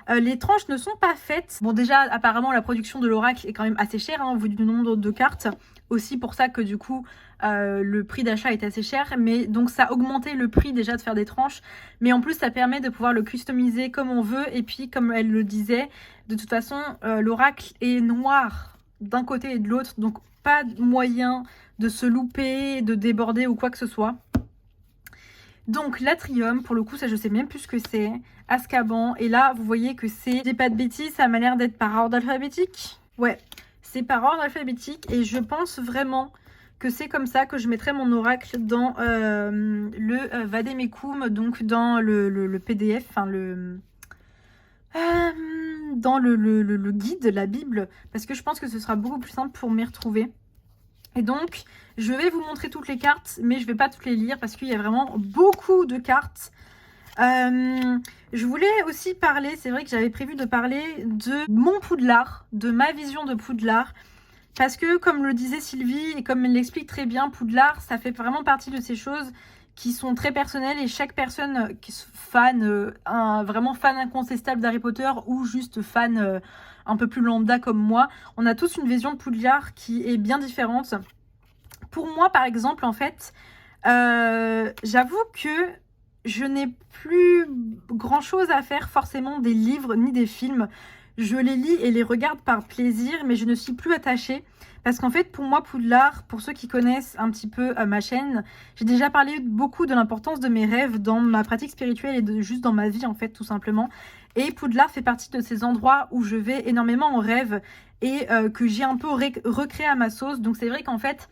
Les tranches ne sont pas faites. Bon, déjà, apparemment, la production de l'oracle est quand même assez chère, hein, au vu du nombre de cartes. Aussi pour ça que du coup, le prix d'achat est assez cher. Mais donc, ça a augmenté le prix déjà de faire des tranches. Mais en plus, ça permet de pouvoir le customiser comme on veut. Et puis, comme elle le disait, de toute façon, l'oracle est noir d'un côté et de l'autre. Donc, pas de moyen de se louper, de déborder ou quoi que ce soit. Donc l'Atrium, pour le coup, ça je sais même plus ce que c'est. Azkaban, et là vous voyez que c'est, je dis pas de bêtises, ça m'a l'air d'être par ordre alphabétique. Ouais, c'est par ordre alphabétique et je pense vraiment que c'est comme ça que je mettrai mon oracle dans le Vademecum, donc dans le PDF, enfin dans le guide, la Bible, parce que je pense que ce sera beaucoup plus simple pour m'y retrouver. Et donc, je vais vous montrer toutes les cartes, mais je ne vais pas toutes les lire parce qu'il y a vraiment beaucoup de cartes. Je voulais aussi parler, c'est vrai que j'avais prévu de parler de mon Poudlard, de ma vision de Poudlard. Parce que, comme le disait Sylvie, et comme elle l'explique très bien, Poudlard, ça fait vraiment partie de ces choses qui sont très personnelles. Et chaque personne qui est fan, vraiment fan incontestable d'Harry Potter ou juste fan... un peu plus lambda comme moi, on a tous une vision de Poudlard qui est bien différente. Pour moi, par exemple, en fait, j'avoue que je n'ai plus grand-chose à faire forcément des livres ni des films. Je les lis et les regarde par plaisir, mais je ne suis plus attachée. Parce qu'en fait, pour moi, Poudlard, pour ceux qui connaissent un petit peu ma chaîne, j'ai déjà parlé beaucoup de l'importance de mes rêves dans ma pratique spirituelle et juste dans ma vie, en fait, tout simplement. Et Poudlard fait partie de ces endroits où je vais énormément en rêve et que j'ai un peu recréé à ma sauce. Donc c'est vrai qu'en fait,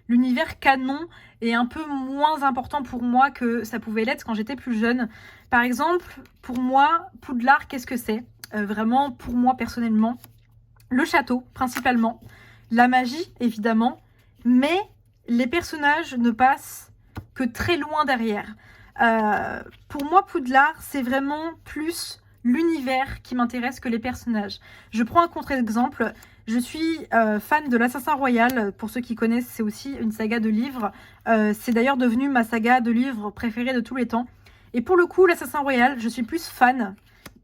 l'univers canon est un peu moins important pour moi que ça pouvait l'être quand j'étais plus jeune. Par exemple, pour moi, Poudlard, qu'est-ce que c'est ? Vraiment, pour moi, personnellement, le château, principalement. La magie, évidemment. Mais les personnages ne passent que très loin derrière. Pour moi, Poudlard, c'est vraiment plus l'univers qui m'intéresse que les personnages. Je prends un contre-exemple. Je suis fan de l'Assassin Royal. Pour ceux qui connaissent, c'est aussi une saga de livres. C'est d'ailleurs devenu ma saga de livres préférée de tous les temps. Et pour le coup, l'Assassin Royal, je suis plus fan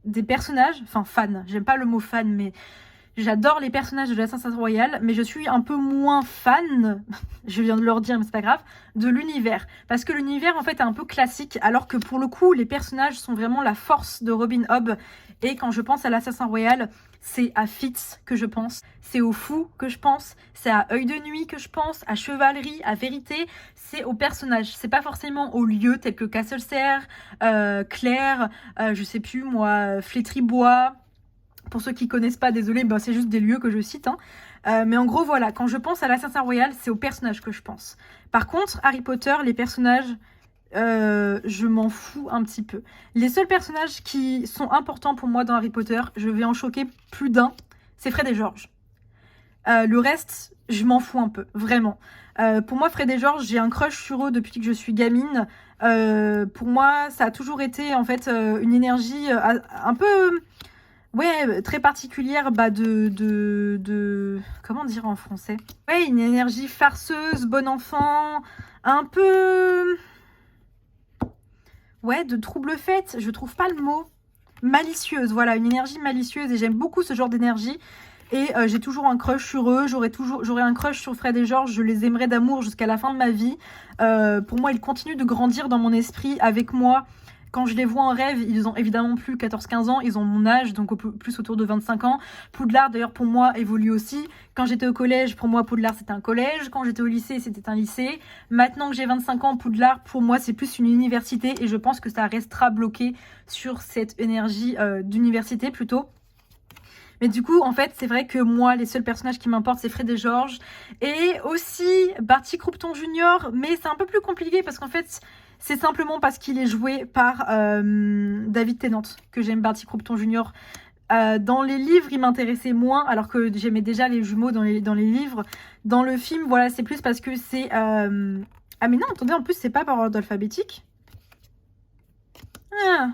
des personnages. Enfin, fan. J'aime pas le mot fan, mais j'adore les personnages de l'Assassin Royal. Mais je suis un peu moins fan, je viens de leur dire, mais c'est pas grave, de l'univers. Parce que l'univers, en fait, est un peu classique. Alors que pour le coup, les personnages sont vraiment la force de Robin Hobb. Et quand je pense à l'Assassin Royal, c'est à Fitz que je pense, c'est au Fou que je pense, c'est à Œil de Nuit que je pense, à Chevalerie, à Vérité, c'est aux personnages. C'est pas forcément aux lieux tels que Castle Serre, Claire, je sais plus moi, Flétry-Bois. Pour ceux qui connaissent pas, désolé, ben c'est juste des lieux que je cite. Hein. Mais en gros, voilà, quand je pense à l'Assassin Royal, c'est aux personnages que je pense. Par contre, Harry Potter, les personnages... je m'en fous un petit peu. Les seuls personnages qui sont importants pour moi dans Harry Potter, je vais en choquer plus d'un, c'est Fred et George. Le reste, je m'en fous un peu, vraiment. Pour moi, Fred et George, j'ai un crush sur eux depuis que je suis gamine. Pour moi, ça a toujours été en fait une énergie un peu... Ouais, très particulière comment dire en français? Ouais, une énergie farceuse, bon enfant, un peu... Ouais, de trouble-fête, je trouve pas le mot. Malicieuse, voilà, une énergie malicieuse et j'aime beaucoup ce genre d'énergie. Et j'ai toujours un crush sur eux, j'aurai un crush sur Fred et George, je les aimerai d'amour jusqu'à la fin de ma vie. Pour moi, ils continuent de grandir dans mon esprit avec moi quand je les vois en rêve, ils ont évidemment plus 14-15 ans, ils ont mon âge, donc plus autour de 25 ans. Poudlard, d'ailleurs, pour moi, évolue aussi. Quand j'étais au collège, pour moi, Poudlard, c'était un collège. Quand j'étais au lycée, c'était un lycée. Maintenant que j'ai 25 ans, Poudlard, pour moi, c'est plus une université et je pense que ça restera bloqué sur cette énergie d'université plutôt. Mais du coup, en fait, c'est vrai que moi, les seuls personnages qui m'importent, c'est Fred et George. Et aussi Barty Croupton Jr. Mais c'est un peu plus compliqué parce qu'en fait, c'est simplement parce qu'il est joué par David Tennant que j'aime Barty Croupton Jr. Dans les livres, il m'intéressait moins, alors que j'aimais déjà les jumeaux dans les livres. Dans le film, voilà, c'est plus parce que c'est... Ah mais non, attendez, en plus, c'est pas par ordre alphabétique. Ah.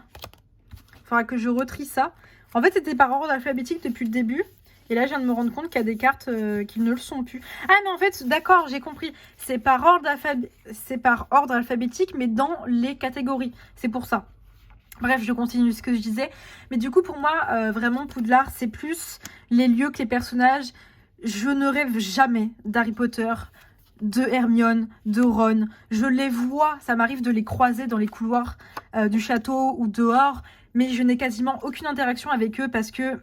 Faudra que je retrie ça. En fait, c'était par ordre alphabétique depuis le début. Et là, je viens de me rendre compte qu'il y a des cartes qui ne le sont plus. Ah, mais en fait, d'accord, j'ai compris. C'est par ordre alphabétique, mais dans les catégories. C'est pour ça. Bref, je continue ce que je disais. Mais du coup, pour moi, vraiment, Poudlard, c'est plus les lieux que les personnages. Je ne rêve jamais d'Harry Potter, de Hermione, de Ron. Je les vois, ça m'arrive de les croiser dans les couloirs du château ou dehors. Mais je n'ai quasiment aucune interaction avec eux parce que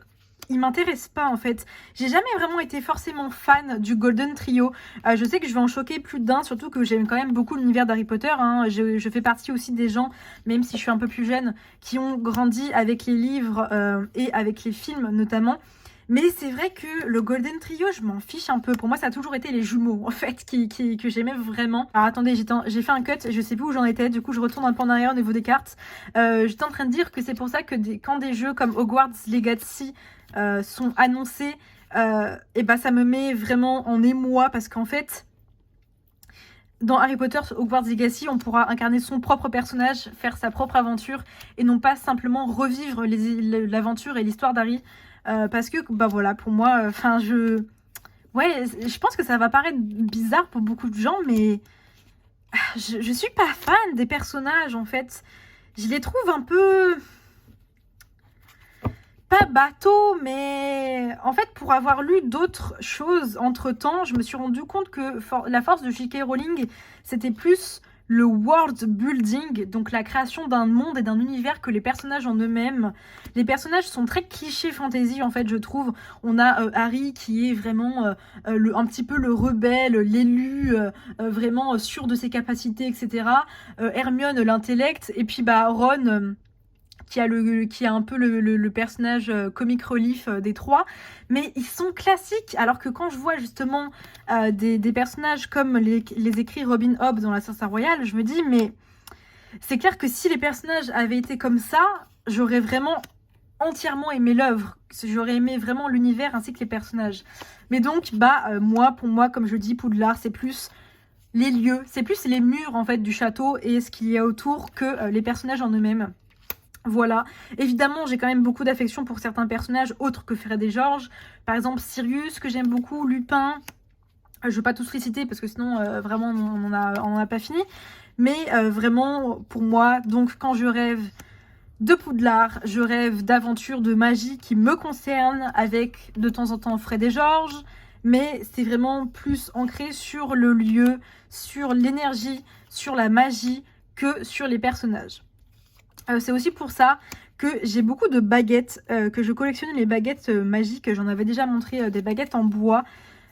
ils m'intéressent pas en fait. J'ai jamais vraiment été forcément fan du Golden Trio. Je sais que je vais en choquer plus d'un, surtout que j'aime quand même beaucoup l'univers d'Harry Potter. Hein. Je fais partie aussi des gens, même si je suis un peu plus jeune, qui ont grandi avec les livres et avec les films notamment. Mais c'est vrai que le Golden Trio, je m'en fiche un peu. Pour moi, ça a toujours été les jumeaux, en fait, que j'aimais vraiment. Alors attendez, j'ai fait un cut, je sais plus où j'en étais. Du coup, je retourne un peu en arrière au niveau des cartes. J'étais en train de dire que c'est pour ça que quand des jeux comme Hogwarts Legacy sont annoncés, et bah ça me met vraiment en émoi parce qu'en fait... Dans Harry Potter Hogwarts Legacy, on pourra incarner son propre personnage, faire sa propre aventure et non pas simplement revivre l'aventure et l'histoire d'Harry. Parce que, bah voilà, pour moi, enfin, ouais, je pense que ça va paraître bizarre pour beaucoup de gens, mais je suis pas fan des personnages, en fait. Je les trouve un peu... pas bateau, mais en fait, pour avoir lu d'autres choses entre-temps, je me suis rendu compte que la force de J.K. Rowling, c'était plus le world building, donc la création d'un monde et d'un univers que les personnages en eux-mêmes. Les personnages sont très clichés fantasy, en fait, je trouve. On a Harry qui est vraiment un petit peu le rebelle, l'élu, vraiment sûr de ses capacités, etc. Hermione, l'intellect, et puis bah Ron... qui a un peu le personnage comic relief des trois, mais ils sont classiques, alors que quand je vois justement des personnages comme les écrits Robin Hobb dans La Sorcière Royale, je me dis, mais c'est clair que si les personnages avaient été comme ça, j'aurais vraiment entièrement aimé l'œuvre, j'aurais aimé vraiment l'univers ainsi que les personnages. Mais donc, pour moi, comme je dis, Poudlard, c'est plus... les lieux, c'est plus les murs en fait du château et ce qu'il y a autour que les personnages en eux-mêmes. Voilà, évidemment j'ai quand même beaucoup d'affection pour certains personnages autres que Fred et George. Par exemple Sirius que j'aime beaucoup, Lupin, je ne vais pas tous les citer parce que sinon vraiment on en a pas fini. Mais vraiment pour moi, donc quand je rêve de Poudlard, je rêve d'aventures, de magie qui me concernent avec de temps en temps Fred et George. Mais c'est vraiment plus ancré sur le lieu, sur l'énergie, sur la magie que sur les personnages. C'est aussi pour ça que j'ai beaucoup de baguettes, que je collectionne les baguettes magiques. J'en avais déjà montré des baguettes en bois.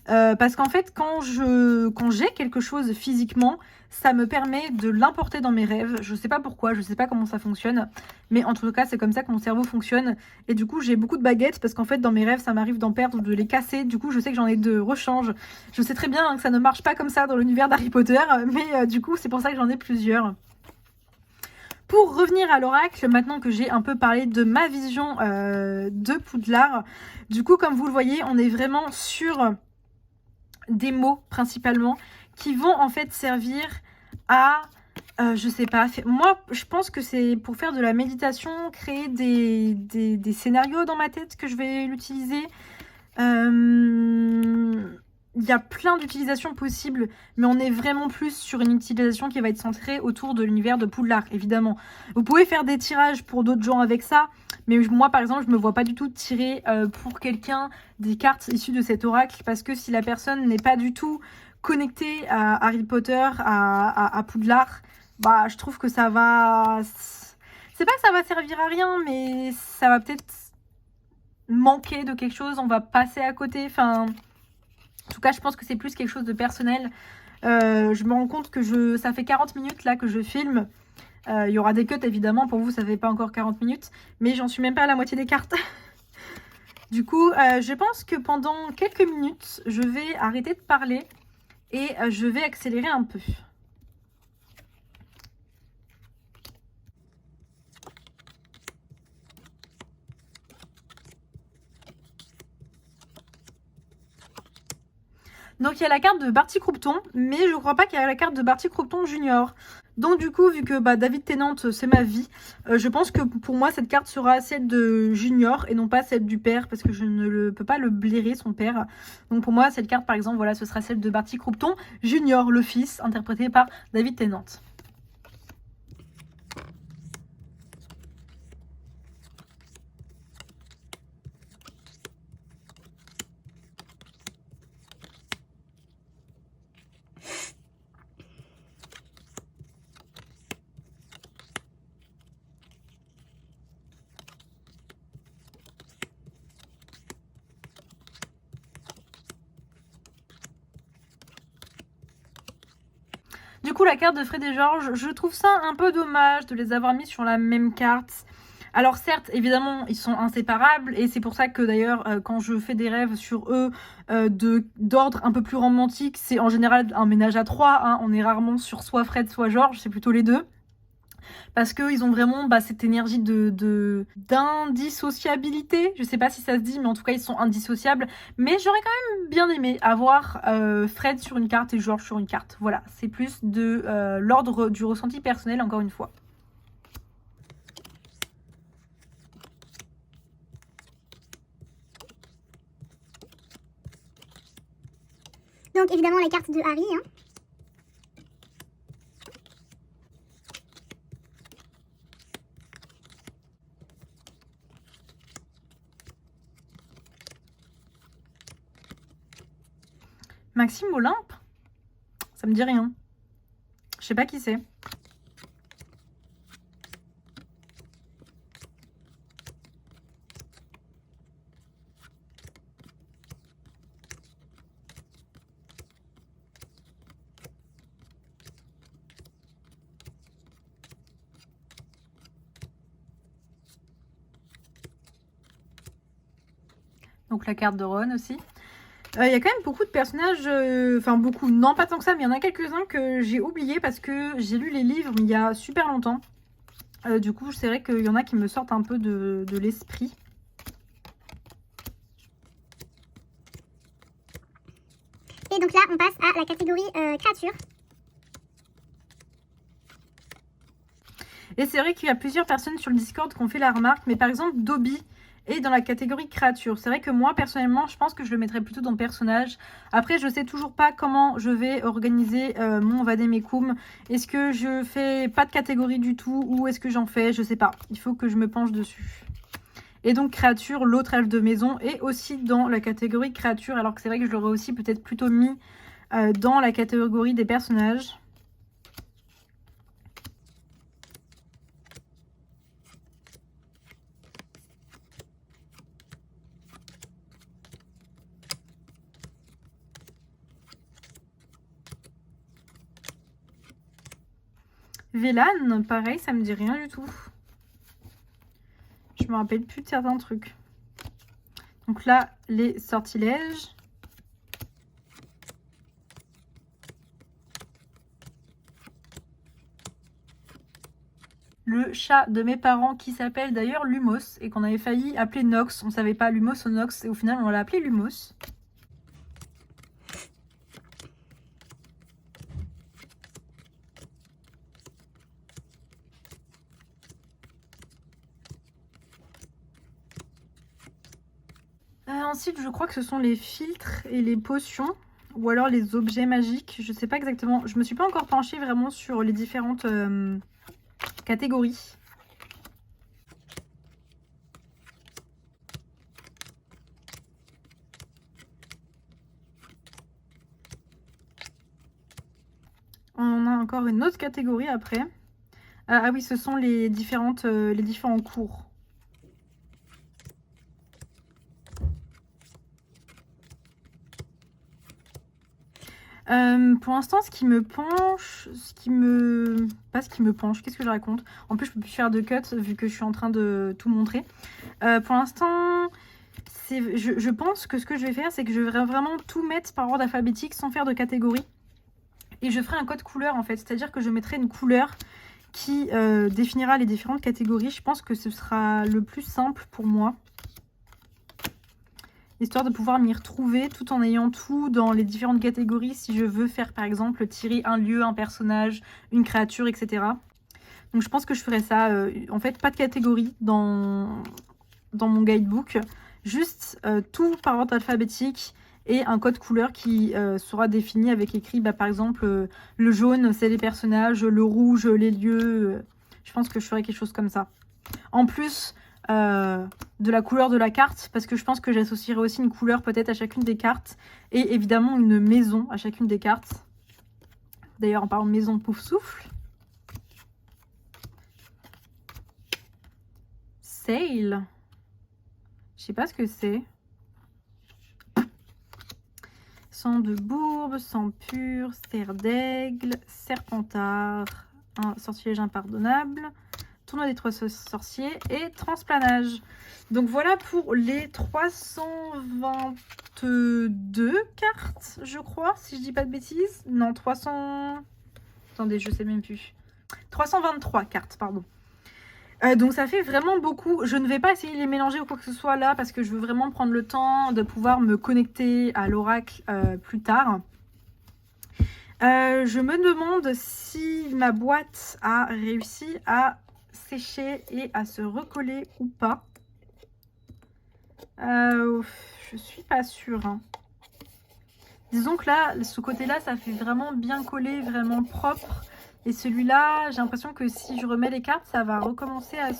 Parce qu'en fait, quand j'ai quelque chose physiquement, ça me permet de l'importer dans mes rêves. Je sais pas pourquoi, je sais pas comment ça fonctionne. Mais en tout cas, c'est comme ça que mon cerveau fonctionne. Et du coup, j'ai beaucoup de baguettes parce qu'en fait, dans mes rêves, ça m'arrive d'en perdre, de les casser. Du coup, je sais que j'en ai de rechange. Je sais très bien que ça ne marche pas comme ça dans l'univers d'Harry Potter. Mais du coup, c'est pour ça que j'en ai plusieurs. Pour revenir à l'oracle, maintenant que j'ai un peu parlé de ma vision de Poudlard, du coup, comme vous le voyez, on est vraiment sur des mots principalement qui vont en fait servir à, je sais pas, moi je pense que c'est pour faire de la méditation, créer des scénarios dans ma tête que je vais l'utiliser. Il y a plein d'utilisations possibles, mais on est vraiment plus sur une utilisation qui va être centrée autour de l'univers de Poudlard, évidemment. Vous pouvez faire des tirages pour d'autres gens avec ça, mais moi, par exemple, je me vois pas du tout tirer pour quelqu'un des cartes issues de cet oracle, parce que si la personne n'est pas du tout connectée à Harry Potter, à Poudlard, bah, je trouve que ça va C'est pas que ça va servir à rien, mais ça va peut-être manquer de quelque chose, on va passer à côté, enfin... En tout cas, je pense que c'est plus quelque chose de personnel. Je me rends compte que ça fait 40 minutes là que je filme. Il y aura des cuts évidemment, pour vous ça fait pas encore 40 minutes, mais j'en suis même pas à la moitié des cartes. Du coup, je pense que pendant quelques minutes, je vais arrêter de parler et je vais accélérer un peu. Donc il y a la carte de Barty Croupton, mais je crois pas qu'il y a la carte de Barty Croupton Junior. Donc du coup, vu que David Tennant, c'est ma vie, je pense que pour moi, cette carte sera celle de Junior et non pas celle du père, parce que je ne peux pas le blairer, son père. Donc pour moi, cette carte, par exemple, voilà, ce sera celle de Barty Croupton Junior, le fils, interprété par David Tennant. Du coup, la carte de Fred et George, je trouve ça un peu dommage de les avoir mis sur la même carte. Alors certes, évidemment, ils sont inséparables et c'est pour ça que d'ailleurs, quand je fais des rêves sur eux d'ordre un peu plus romantique, c'est en général un ménage à trois. Hein. On est rarement sur soit Fred, soit George, c'est plutôt les deux. Parce qu'ils ont vraiment cette énergie d'indissociabilité. Je sais pas si ça se dit, mais en tout cas, ils sont indissociables. Mais j'aurais quand même bien aimé avoir Fred sur une carte et George sur une carte. Voilà, c'est plus de l'ordre du ressenti personnel, encore une fois. Donc évidemment la carte de Harry, hein. Maxime Olympe, ça me dit rien. Je sais pas qui c'est. Donc la carte de Ron aussi. Il y a quand même beaucoup de personnages, enfin beaucoup, non pas tant que ça, mais il y en a quelques-uns que j'ai oubliés parce que j'ai lu les livres il y a super longtemps. Du coup, c'est vrai qu'il y en a qui me sortent un peu de l'esprit. Et donc là, on passe à la catégorie créature. Et c'est vrai qu'il y a plusieurs personnes sur le Discord qui ont fait la remarque, mais par exemple, Dobby est dans la catégorie créature. C'est vrai que moi, personnellement, je pense que je le mettrais plutôt dans personnage. Après, je sais toujours pas comment je vais organiser mon Vademecum. Est-ce que je fais pas de catégorie du tout ou est-ce que j'en fais? Je sais pas. Il faut que je me penche dessus. Et donc, créature, l'autre elfe de maison, est aussi dans la catégorie créature, alors que c'est vrai que je l'aurais aussi peut-être plutôt mis dans la catégorie des personnages. Vélan, pareil, ça me dit rien du tout. Je me rappelle plus de certains trucs. Donc là, les sortilèges. Le chat de mes parents qui s'appelle d'ailleurs Lumos et qu'on avait failli appeler Nox. On savait pas Lumos ou Nox et au final on l'a appelé Lumos. Ensuite, je crois que ce sont les filtres et les potions, ou alors les objets magiques. Je sais pas exactement. Je me suis pas encore penchée vraiment sur les différentes catégories. On a encore une autre catégorie après. Ah oui, ce sont les différents cours. Pour l'instant, ce qui me penche, pas ce qui me penche, qu'est-ce que je raconte? En plus, je peux plus faire de cut vu que je suis en train de tout montrer. Pour l'instant, je pense que ce que je vais faire, c'est que je vais vraiment tout mettre par ordre alphabétique sans faire de catégorie. Et je ferai un code couleur en fait, c'est-à-dire que je mettrai une couleur qui définira les différentes catégories. Je pense que ce sera le plus simple pour moi. Histoire de pouvoir m'y retrouver tout en ayant tout dans les différentes catégories si je veux faire par exemple tirer un lieu, un personnage, une créature, etc. Donc je pense que je ferai ça. En fait, pas de catégorie dans mon guidebook. Juste tout par ordre alphabétique et un code couleur qui sera défini avec écrit par exemple le jaune c'est les personnages, le rouge les lieux. Je pense que je ferai quelque chose comme ça. En plus de la couleur de la carte, parce que je pense que j'associerai aussi une couleur peut-être à chacune des cartes et évidemment une maison à chacune des cartes. D'ailleurs en parlant de maison, pouf souffle. Sail. Je sais pas ce que c'est. Sang de bourbe, sang pur, serre d'aigle, serpentard, un sortilège impardonnable, tournoi des 3 sorciers et transplanage. Donc voilà pour les 322 cartes, je crois, si je dis pas de bêtises. Non, 300... Attendez, je sais même plus. 323 cartes, pardon. Donc ça fait vraiment beaucoup. Je ne vais pas essayer de les mélanger ou quoi que ce soit là parce que je veux vraiment prendre le temps de pouvoir me connecter à l'oracle plus tard. Je me demande si ma boîte a réussi à sécher et à se recoller ou pas. Je suis pas sûre. Hein. Disons que là, ce côté-là, ça fait vraiment bien collé, vraiment propre. Et celui-là, j'ai l'impression que si je remets les cartes, ça va recommencer à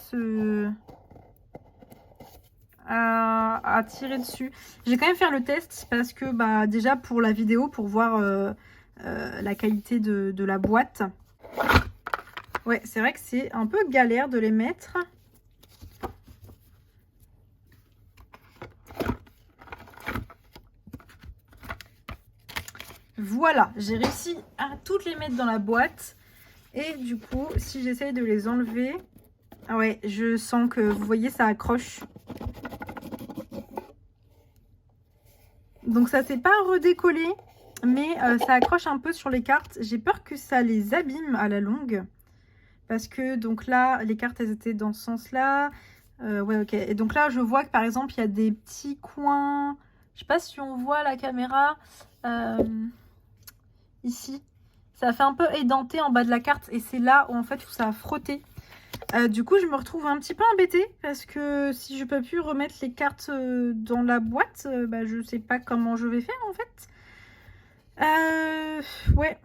tirer dessus. Je vais quand même faire le test parce que déjà pour la vidéo, pour voir la qualité de la boîte. Ouais, c'est vrai que c'est un peu galère de les mettre. Voilà, j'ai réussi à toutes les mettre dans la boîte. Et du coup, si j'essaye de les enlever... Ah ouais, je sens que, vous voyez, ça accroche. Donc ça s'est pas redécollé, mais ça accroche un peu sur les cartes. J'ai peur que ça les abîme à la longue. Parce que, donc là, les cartes, elles étaient dans ce sens-là. Ouais, ok. Et donc là, je vois que, par exemple, il y a des petits coins... Je sais pas si on voit la caméra. Ici. Ça fait un peu édenté en bas de la carte et c'est là où en fait où ça a frotté. Du coup je me retrouve un petit peu embêtée parce que si je peux plus remettre les cartes dans la boîte, je sais pas comment je vais faire en fait. Ouais.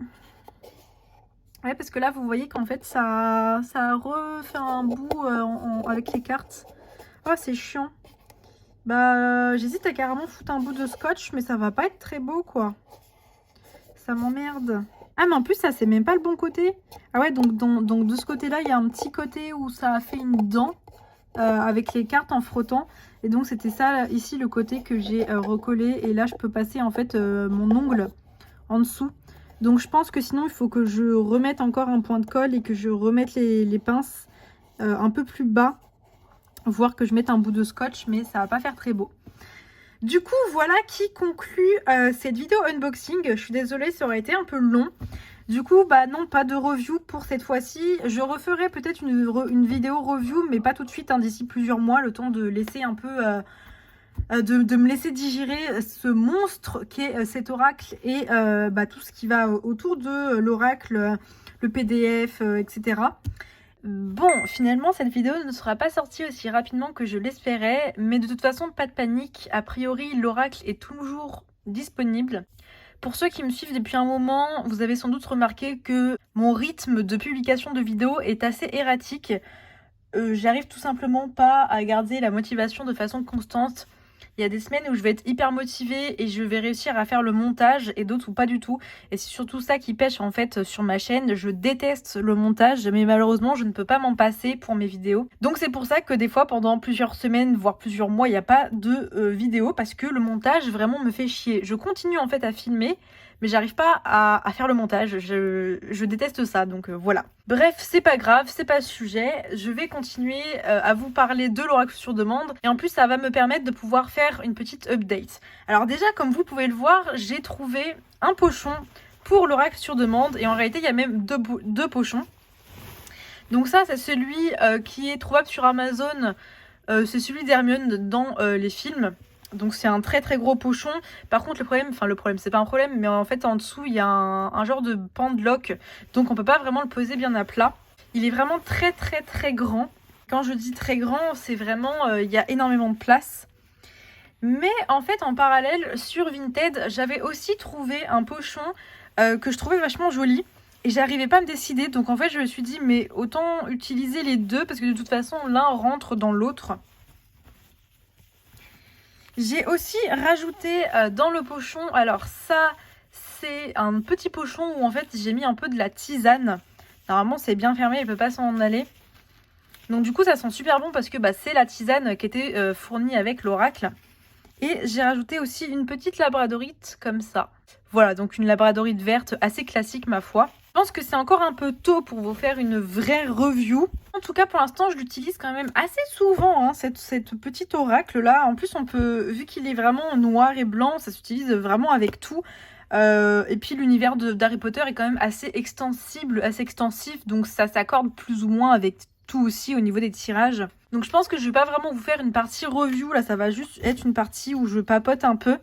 Ouais, parce que là vous voyez qu'en fait ça a refait un bout avec les cartes. Oh c'est chiant. J'hésite à carrément foutre un bout de scotch mais ça va pas être très beau quoi. Ça m'emmerde. Ah mais en plus ça c'est même pas le bon côté. Ah ouais donc de ce côté là il y a un petit côté où ça a fait une dent avec les cartes en frottant. Et donc c'était ça ici le côté que j'ai recollé. Et là je peux passer en fait mon ongle en dessous. Donc je pense que sinon il faut que je remette encore un point de colle et que je remette les pinces un peu plus bas. Voire que je mette un bout de scotch mais ça va pas faire très beau. Du coup, voilà qui conclut cette vidéo unboxing. Je suis désolée, ça aurait été un peu long. Du coup, non, pas de review pour cette fois-ci. Je referai peut-être une vidéo review, mais pas tout de suite, hein, d'ici plusieurs mois, le temps de laisser un peu... de me laisser digérer ce monstre qu'est cet oracle et tout ce qui va autour de l'oracle, le PDF, etc. Bon, finalement, cette vidéo ne sera pas sortie aussi rapidement que je l'espérais, mais de toute façon, pas de panique. A priori, l'oracle est toujours disponible. Pour ceux qui me suivent depuis un moment, vous avez sans doute remarqué que mon rythme de publication de vidéos est assez erratique. J'arrive tout simplement pas à garder la motivation de façon constante. Il y a des semaines où je vais être hyper motivée et je vais réussir à faire le montage et d'autres où pas du tout. Et c'est surtout ça qui pêche en fait sur ma chaîne. Je déteste le montage, mais malheureusement je ne peux pas m'en passer pour mes vidéos. Donc c'est pour ça que des fois pendant plusieurs semaines, voire plusieurs mois, il n'y a pas de vidéo parce que le montage vraiment me fait chier. Je continue en fait à filmer, mais j'arrive pas à faire le montage, je déteste ça, donc voilà. Bref, c'est pas grave, c'est pas le sujet, je vais continuer à vous parler de l'oracle sur demande, et en plus ça va me permettre de pouvoir faire une petite update. Alors déjà, comme vous pouvez le voir, j'ai trouvé un pochon pour l'oracle sur demande, et en réalité il y a même deux pochons. Donc ça, c'est celui qui est trouvable sur Amazon, c'est celui d'Hermione dans les films. Donc c'est un très très gros pochon. Par contre le problème c'est pas un problème, mais en fait en dessous il y a un genre de pendelock, donc on peut pas vraiment le poser bien à plat. Il est vraiment très très très grand. Quand je dis très grand, c'est vraiment il y a énormément de place. Mais en fait en parallèle sur Vinted, j'avais aussi trouvé un pochon que je trouvais vachement joli. Et j'arrivais pas à me décider, donc en fait je me suis dit mais autant utiliser les deux parce que de toute façon l'un rentre dans l'autre. J'ai aussi rajouté dans le pochon, alors ça c'est un petit pochon où en fait j'ai mis un peu de la tisane. Normalement c'est bien fermé, il peut pas s'en aller. Donc du coup ça sent super bon parce que c'est la tisane qui était fournie avec l'oracle. Et j'ai rajouté aussi une petite labradorite comme ça. Voilà, donc une labradorite verte assez classique ma foi. Je pense que c'est encore un peu tôt pour vous faire une vraie review. En tout cas, pour l'instant, je l'utilise quand même assez souvent, hein, cette petite oracle là. En plus, on peut, vu qu'il est vraiment noir et blanc, ça s'utilise vraiment avec tout. Et puis l'univers d'Harry Potter est quand même assez extensible, assez extensif, donc ça s'accorde plus ou moins avec tout aussi au niveau des tirages. Donc je pense que je vais pas vraiment vous faire une partie review, là ça va juste être une partie où je papote un peu.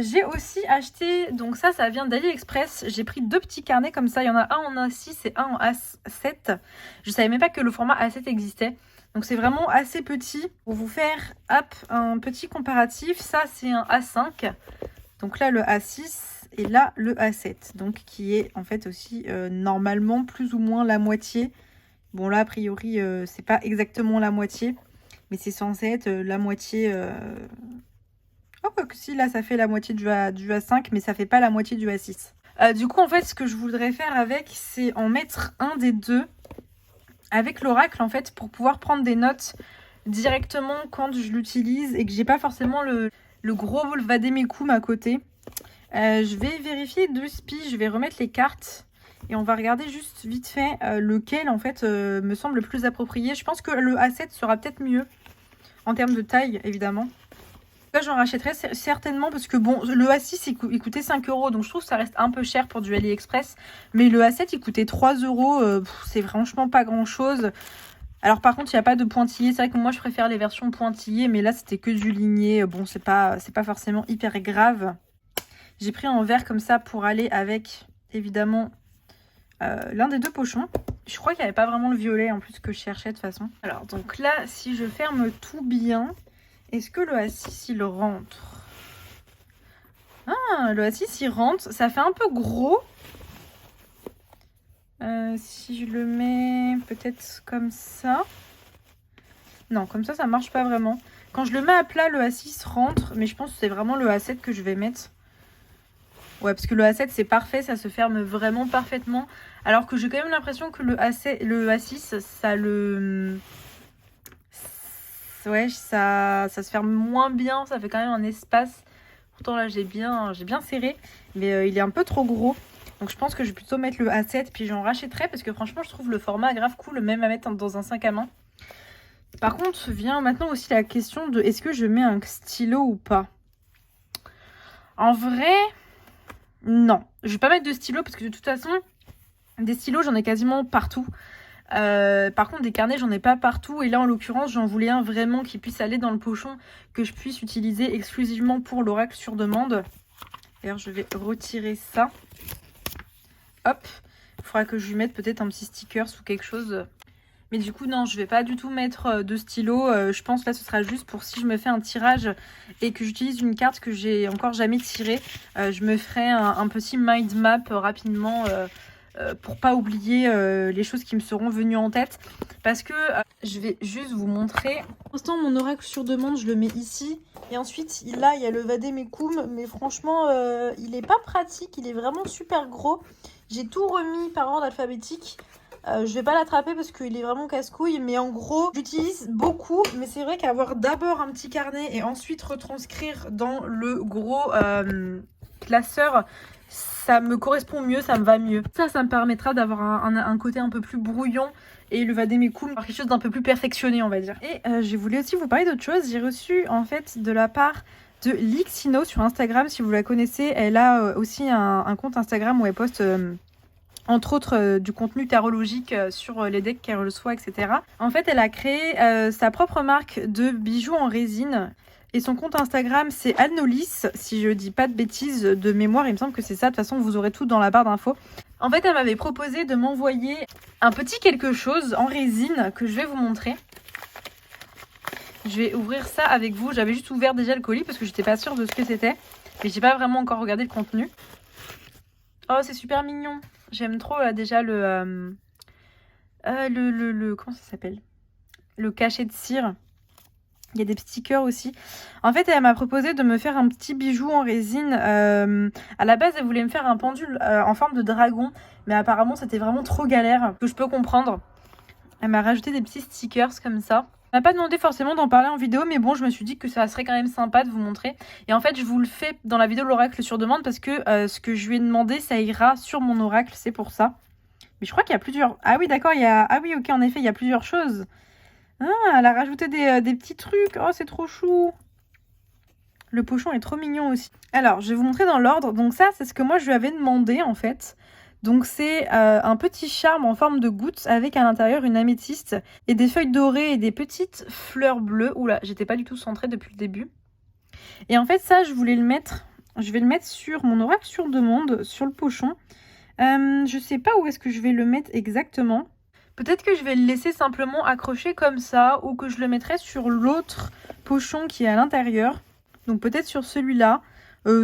J'ai aussi acheté, donc ça vient d'AliExpress, j'ai pris deux petits carnets comme ça, il y en a un en A6 et un en A7. Je savais même pas que le format A7 existait, donc c'est vraiment assez petit. Pour vous faire hop, un petit comparatif, ça c'est un A5, donc là le A6 et là le A7, donc qui est en fait aussi normalement plus ou moins la moitié. Bon là a priori c'est pas exactement la moitié, mais c'est censé être la moitié... Oh, quoique si, là, ça fait la moitié du A5, mais ça fait pas la moitié du A6. Du coup, en fait, ce que je voudrais faire avec, c'est en mettre un des deux avec l'oracle, en fait, pour pouvoir prendre des notes directement quand je l'utilise et que j'ai pas forcément le gros vadémécum à côté. Je vais vérifier de spi, je vais remettre les cartes et on va regarder juste vite fait lequel, en fait, me semble le plus approprié. Je pense que le A7 sera peut-être mieux en termes de taille, évidemment. Là, j'en rachèterai certainement parce que bon, le A6 il coûtait 5 €, donc je trouve que ça reste un peu cher pour du AliExpress. Mais le A7 il coûtait 3 €, c'est franchement pas grand chose. Alors par contre, il n'y a pas de pointillé. C'est vrai que moi je préfère les versions pointillées, mais là c'était que du ligné. Bon, c'est pas forcément hyper grave. J'ai pris un verre comme ça pour aller avec, évidemment, l'un des deux pochons. Je crois qu'il n'y avait pas vraiment le violet en plus que je cherchais de toute façon. Alors donc là, si je ferme tout bien... Est-ce que le A6 il rentre? Ah, le A6 il rentre. Ça fait un peu gros. Si je le mets peut-être comme ça. Non, comme ça marche pas vraiment. Quand je le mets à plat, le A6 rentre. Mais je pense que c'est vraiment le A7 que je vais mettre. Ouais, parce que le A7 c'est parfait. Ça se ferme vraiment parfaitement. Alors que j'ai quand même l'impression que le A6, ça le... Ouais, ça se ferme moins bien, ça fait quand même un espace. Pourtant là j'ai bien serré, mais il est un peu trop gros. Donc je pense que je vais plutôt mettre le A7, puis j'en rachèterai parce que franchement je trouve le format grave cool, même à mettre dans un sac à main. Par contre vient maintenant aussi la question de est-ce que je mets un stylo ou pas. En vrai, non. Je vais pas mettre de stylo parce que de toute façon, des stylos j'en ai quasiment partout. Par contre des carnets j'en ai pas partout et là en l'occurrence j'en voulais un vraiment qui puisse aller dans le pochon, que je puisse utiliser exclusivement pour l'oracle sur demande. D'ailleurs je vais retirer ça, hop, il faudra que je lui mette peut-être un petit sticker ou quelque chose, mais du coup non, je vais pas du tout mettre de stylo. Je pense là ce sera juste pour si je me fais un tirage et que j'utilise une carte que j'ai encore jamais tirée, je me ferai un petit mind map rapidement pour pas oublier les choses qui me seront venues en tête, parce que je vais juste vous montrer. Pour l'instant mon oracle sur demande je le mets ici, Et ensuite, là, il y a le Vademecum, mais franchement, il est pas pratique, il est vraiment super gros. J'ai tout remis par ordre alphabétique. Je vais pas l'attraper parce qu'il est vraiment casse-couille, mais en gros, j'utilise beaucoup. Mais c'est vrai qu'avoir d'abord un petit carnet et ensuite retranscrire dans le gros classeur, ça me correspond mieux, ça me va mieux. Ça me permettra d'avoir un côté un peu plus brouillon et le Vademecum, quelque chose d'un peu plus perfectionné, on va dire. Et je voulais aussi vous parler d'autre chose. J'ai reçu en fait de la part de Lixino sur Instagram, si vous la connaissez. Elle a aussi un compte Instagram où elle poste entre autres du contenu tarologique sur les decks qu'elle reçoit, etc. En fait, elle a créé sa propre marque de bijoux en résine. Et son compte Instagram, c'est Alnolis, si je dis pas de bêtises de mémoire, il me semble que c'est ça. De toute façon, vous aurez tout dans la barre d'infos. En fait, elle m'avait proposé de m'envoyer un petit quelque chose en résine que je vais vous montrer. Je vais ouvrir ça avec vous. J'avais juste ouvert déjà le colis parce que j'étais pas sûre de ce que c'était. Mais j'ai pas vraiment encore regardé le contenu. Oh, c'est super mignon. J'aime trop là déjà le comment ça s'appelle? Le cachet de cire. Il y a des stickers aussi. En fait, elle m'a proposé de me faire un petit bijou en résine. À la base, elle voulait me faire un pendule en forme de dragon. Mais apparemment, c'était vraiment trop galère. Que je peux comprendre. Elle m'a rajouté des petits stickers comme ça. Elle m'a pas demandé forcément d'en parler en vidéo. Mais bon, je me suis dit que ça serait quand même sympa de vous montrer. Et en fait, je vous le fais dans la vidéo de l'oracle sur demande. Parce que ce que je lui ai demandé, ça ira sur mon oracle. C'est pour ça. Mais je crois qu'il y a plusieurs... Ah oui, d'accord, il y a... Ah oui, ok, en effet, il y a plusieurs choses. Ah, elle a rajouté des petits trucs. Oh, c'est trop chou. Le pochon est trop mignon aussi. Alors, je vais vous montrer dans l'ordre. Donc ça, c'est ce que moi, je lui avais demandé, en fait. Donc c'est un petit charme en forme de goutte avec à l'intérieur une améthyste et des feuilles dorées et des petites fleurs bleues. Oula, j'étais pas du tout centrée depuis le début. Et en fait, ça, je voulais le mettre... Je vais le mettre sur mon oracle sur demande, sur le pochon. Je sais pas où est-ce que je vais le mettre exactement. Peut-être que je vais le laisser simplement accroché comme ça ou que je le mettrai sur l'autre pochon qui est à l'intérieur. Donc peut-être sur celui-là.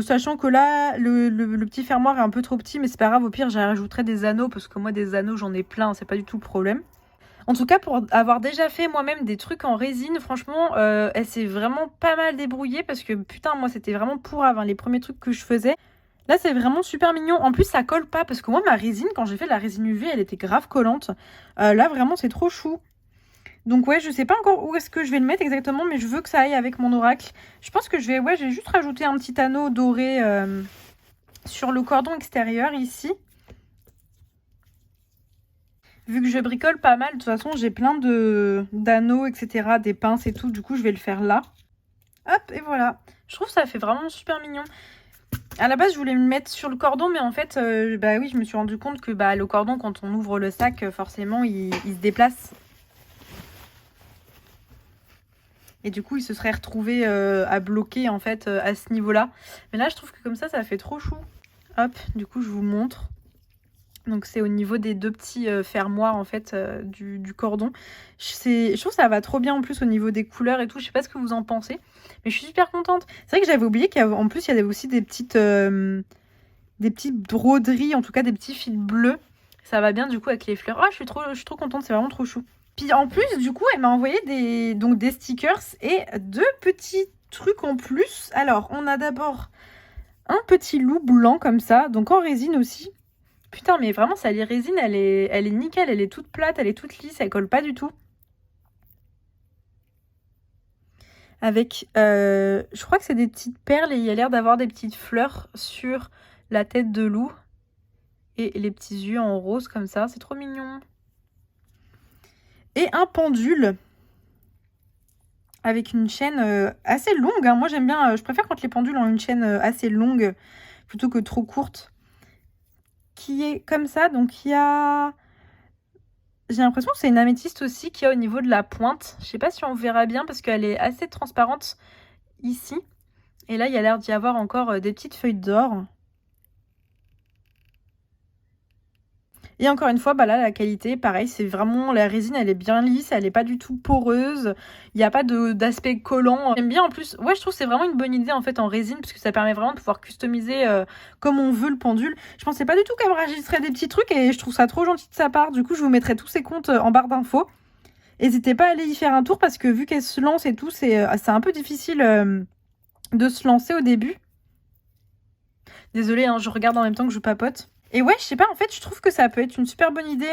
Sachant que là, le petit fermoir est un peu trop petit, mais c'est pas grave, au pire, j'y rajouterai des anneaux parce que moi, des anneaux, j'en ai plein, c'est pas du tout le problème. En tout cas, pour avoir déjà fait moi-même des trucs en résine, franchement, elle s'est vraiment pas mal débrouillée parce que putain, moi, c'était vraiment pour les premiers trucs que je faisais. Là, c'est vraiment super mignon. En plus, ça colle pas parce que moi, ma résine, quand j'ai fait de la résine UV, elle était grave collante. Là, vraiment, c'est trop chou. Donc ouais, je sais pas encore où est-ce que je vais le mettre exactement, mais je veux que ça aille avec mon oracle. Je pense que je vais juste rajouter un petit anneau doré sur le cordon extérieur ici. Vu que je bricole pas mal, de toute façon, j'ai plein d'anneaux, etc., des pinces et tout. Du coup, je vais le faire là. Hop, et voilà. Je trouve que ça fait vraiment super mignon. À la base, je voulais me mettre sur le cordon, mais en fait, bah oui, je me suis rendu compte que le cordon, quand on ouvre le sac, forcément, il se déplace. Et du coup, il se serait retrouvé à bloquer, en fait, à ce niveau-là. Mais là, je trouve que comme ça fait trop chou. Hop, du coup, je vous montre. Donc, c'est au niveau des deux petits fermoirs, en fait, du cordon. Je trouve que ça va trop bien, en plus, au niveau des couleurs et tout. Je sais pas ce que vous en pensez. Mais je suis super contente. C'est vrai que j'avais oublié qu'en plus, il y avait aussi des petites broderies, en tout cas des petits fils bleus. Ça va bien du coup avec les fleurs. Oh, je suis trop contente, c'est vraiment trop chou. Puis en plus, du coup, elle m'a envoyé des stickers et deux petits trucs en plus. Alors, on a d'abord un petit loup blanc comme ça, donc en résine aussi. Putain, mais vraiment, ça, les résines, elle est nickel, elle est toute plate, elle est toute lisse, elle colle pas du tout. Avec, je crois que c'est des petites perles et il y a l'air d'avoir des petites fleurs sur la tête de loup. Et les petits yeux en rose comme ça, c'est trop mignon. Et un pendule avec une chaîne assez longue. Hein. Moi j'aime bien, je préfère quand les pendules ont une chaîne assez longue plutôt que trop courte. Qui est comme ça, donc il y a... J'ai l'impression que c'est une améthyste aussi qu'il y a au niveau de la pointe. Je sais pas si on verra bien parce qu'elle est assez transparente ici. Et là, il y a l'air d'y avoir encore des petites feuilles d'or. Et encore une fois, là, la qualité, pareil, c'est vraiment... La résine, elle est bien lisse, elle est pas du tout poreuse. Il n'y a pas d'aspect collant. J'aime bien en plus... Ouais, je trouve que c'est vraiment une bonne idée, en fait, en résine, parce que ça permet vraiment de pouvoir customiser comme on veut le pendule. Je pensais pas du tout qu'elle me rajouterait des petits trucs, et je trouve ça trop gentil de sa part. Du coup, je vous mettrai tous ses comptes en barre d'infos. N'hésitez pas à aller y faire un tour, parce que vu qu'elle se lance et tout, c'est un peu difficile de se lancer au début. Désolée, hein, je regarde en même temps que je papote. Et ouais, je sais pas, en fait, je trouve que ça peut être une super bonne idée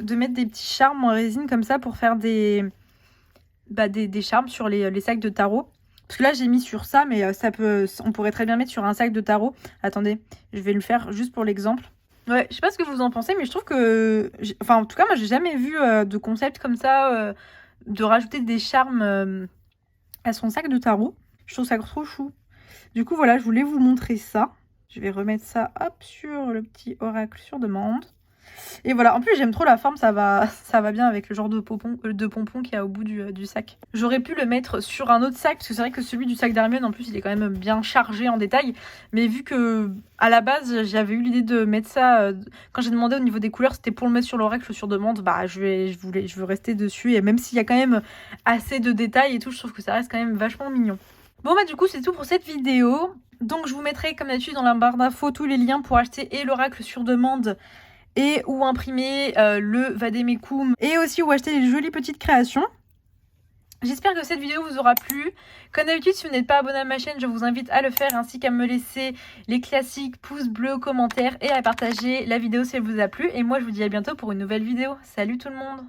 de mettre des petits charmes en résine comme ça pour faire des charmes sur les sacs de tarot. Parce que là, j'ai mis sur ça, mais on pourrait très bien mettre sur un sac de tarot. Attendez, je vais le faire juste pour l'exemple. Ouais, je sais pas ce que vous en pensez, mais je trouve que... Enfin, en tout cas, moi, j'ai jamais vu de concept comme ça, de rajouter des charmes à son sac de tarot. Je trouve ça trop chou. Du coup, voilà, je voulais vous montrer ça. Je vais remettre ça, hop, sur le petit oracle sur demande. Et voilà, en plus j'aime trop la forme, ça va bien avec le genre de pompon qu'il y a au bout du sac. J'aurais pu le mettre sur un autre sac, parce que c'est vrai que celui du sac d'Hermione, en plus, il est quand même bien chargé en détails. Mais vu que, à la base, j'avais eu l'idée de mettre ça, quand j'ai demandé au niveau des couleurs, c'était pour le mettre sur l'oracle sur demande, bah je veux rester dessus. Et même s'il y a quand même assez de détails et tout, je trouve que ça reste quand même vachement mignon. Bon bah du coup c'est tout pour cette vidéo. Donc je vous mettrai comme d'habitude dans la barre d'infos tous les liens pour acheter et l'oracle sur demande et ou imprimer le Vademecum et aussi où acheter les jolies petites créations. J'espère que cette vidéo vous aura plu. Comme d'habitude, si vous n'êtes pas abonné à ma chaîne, je vous invite à le faire ainsi qu'à me laisser les classiques pouces bleus, commentaires et à partager la vidéo si elle vous a plu. Et moi je vous dis à bientôt pour une nouvelle vidéo. Salut tout le monde!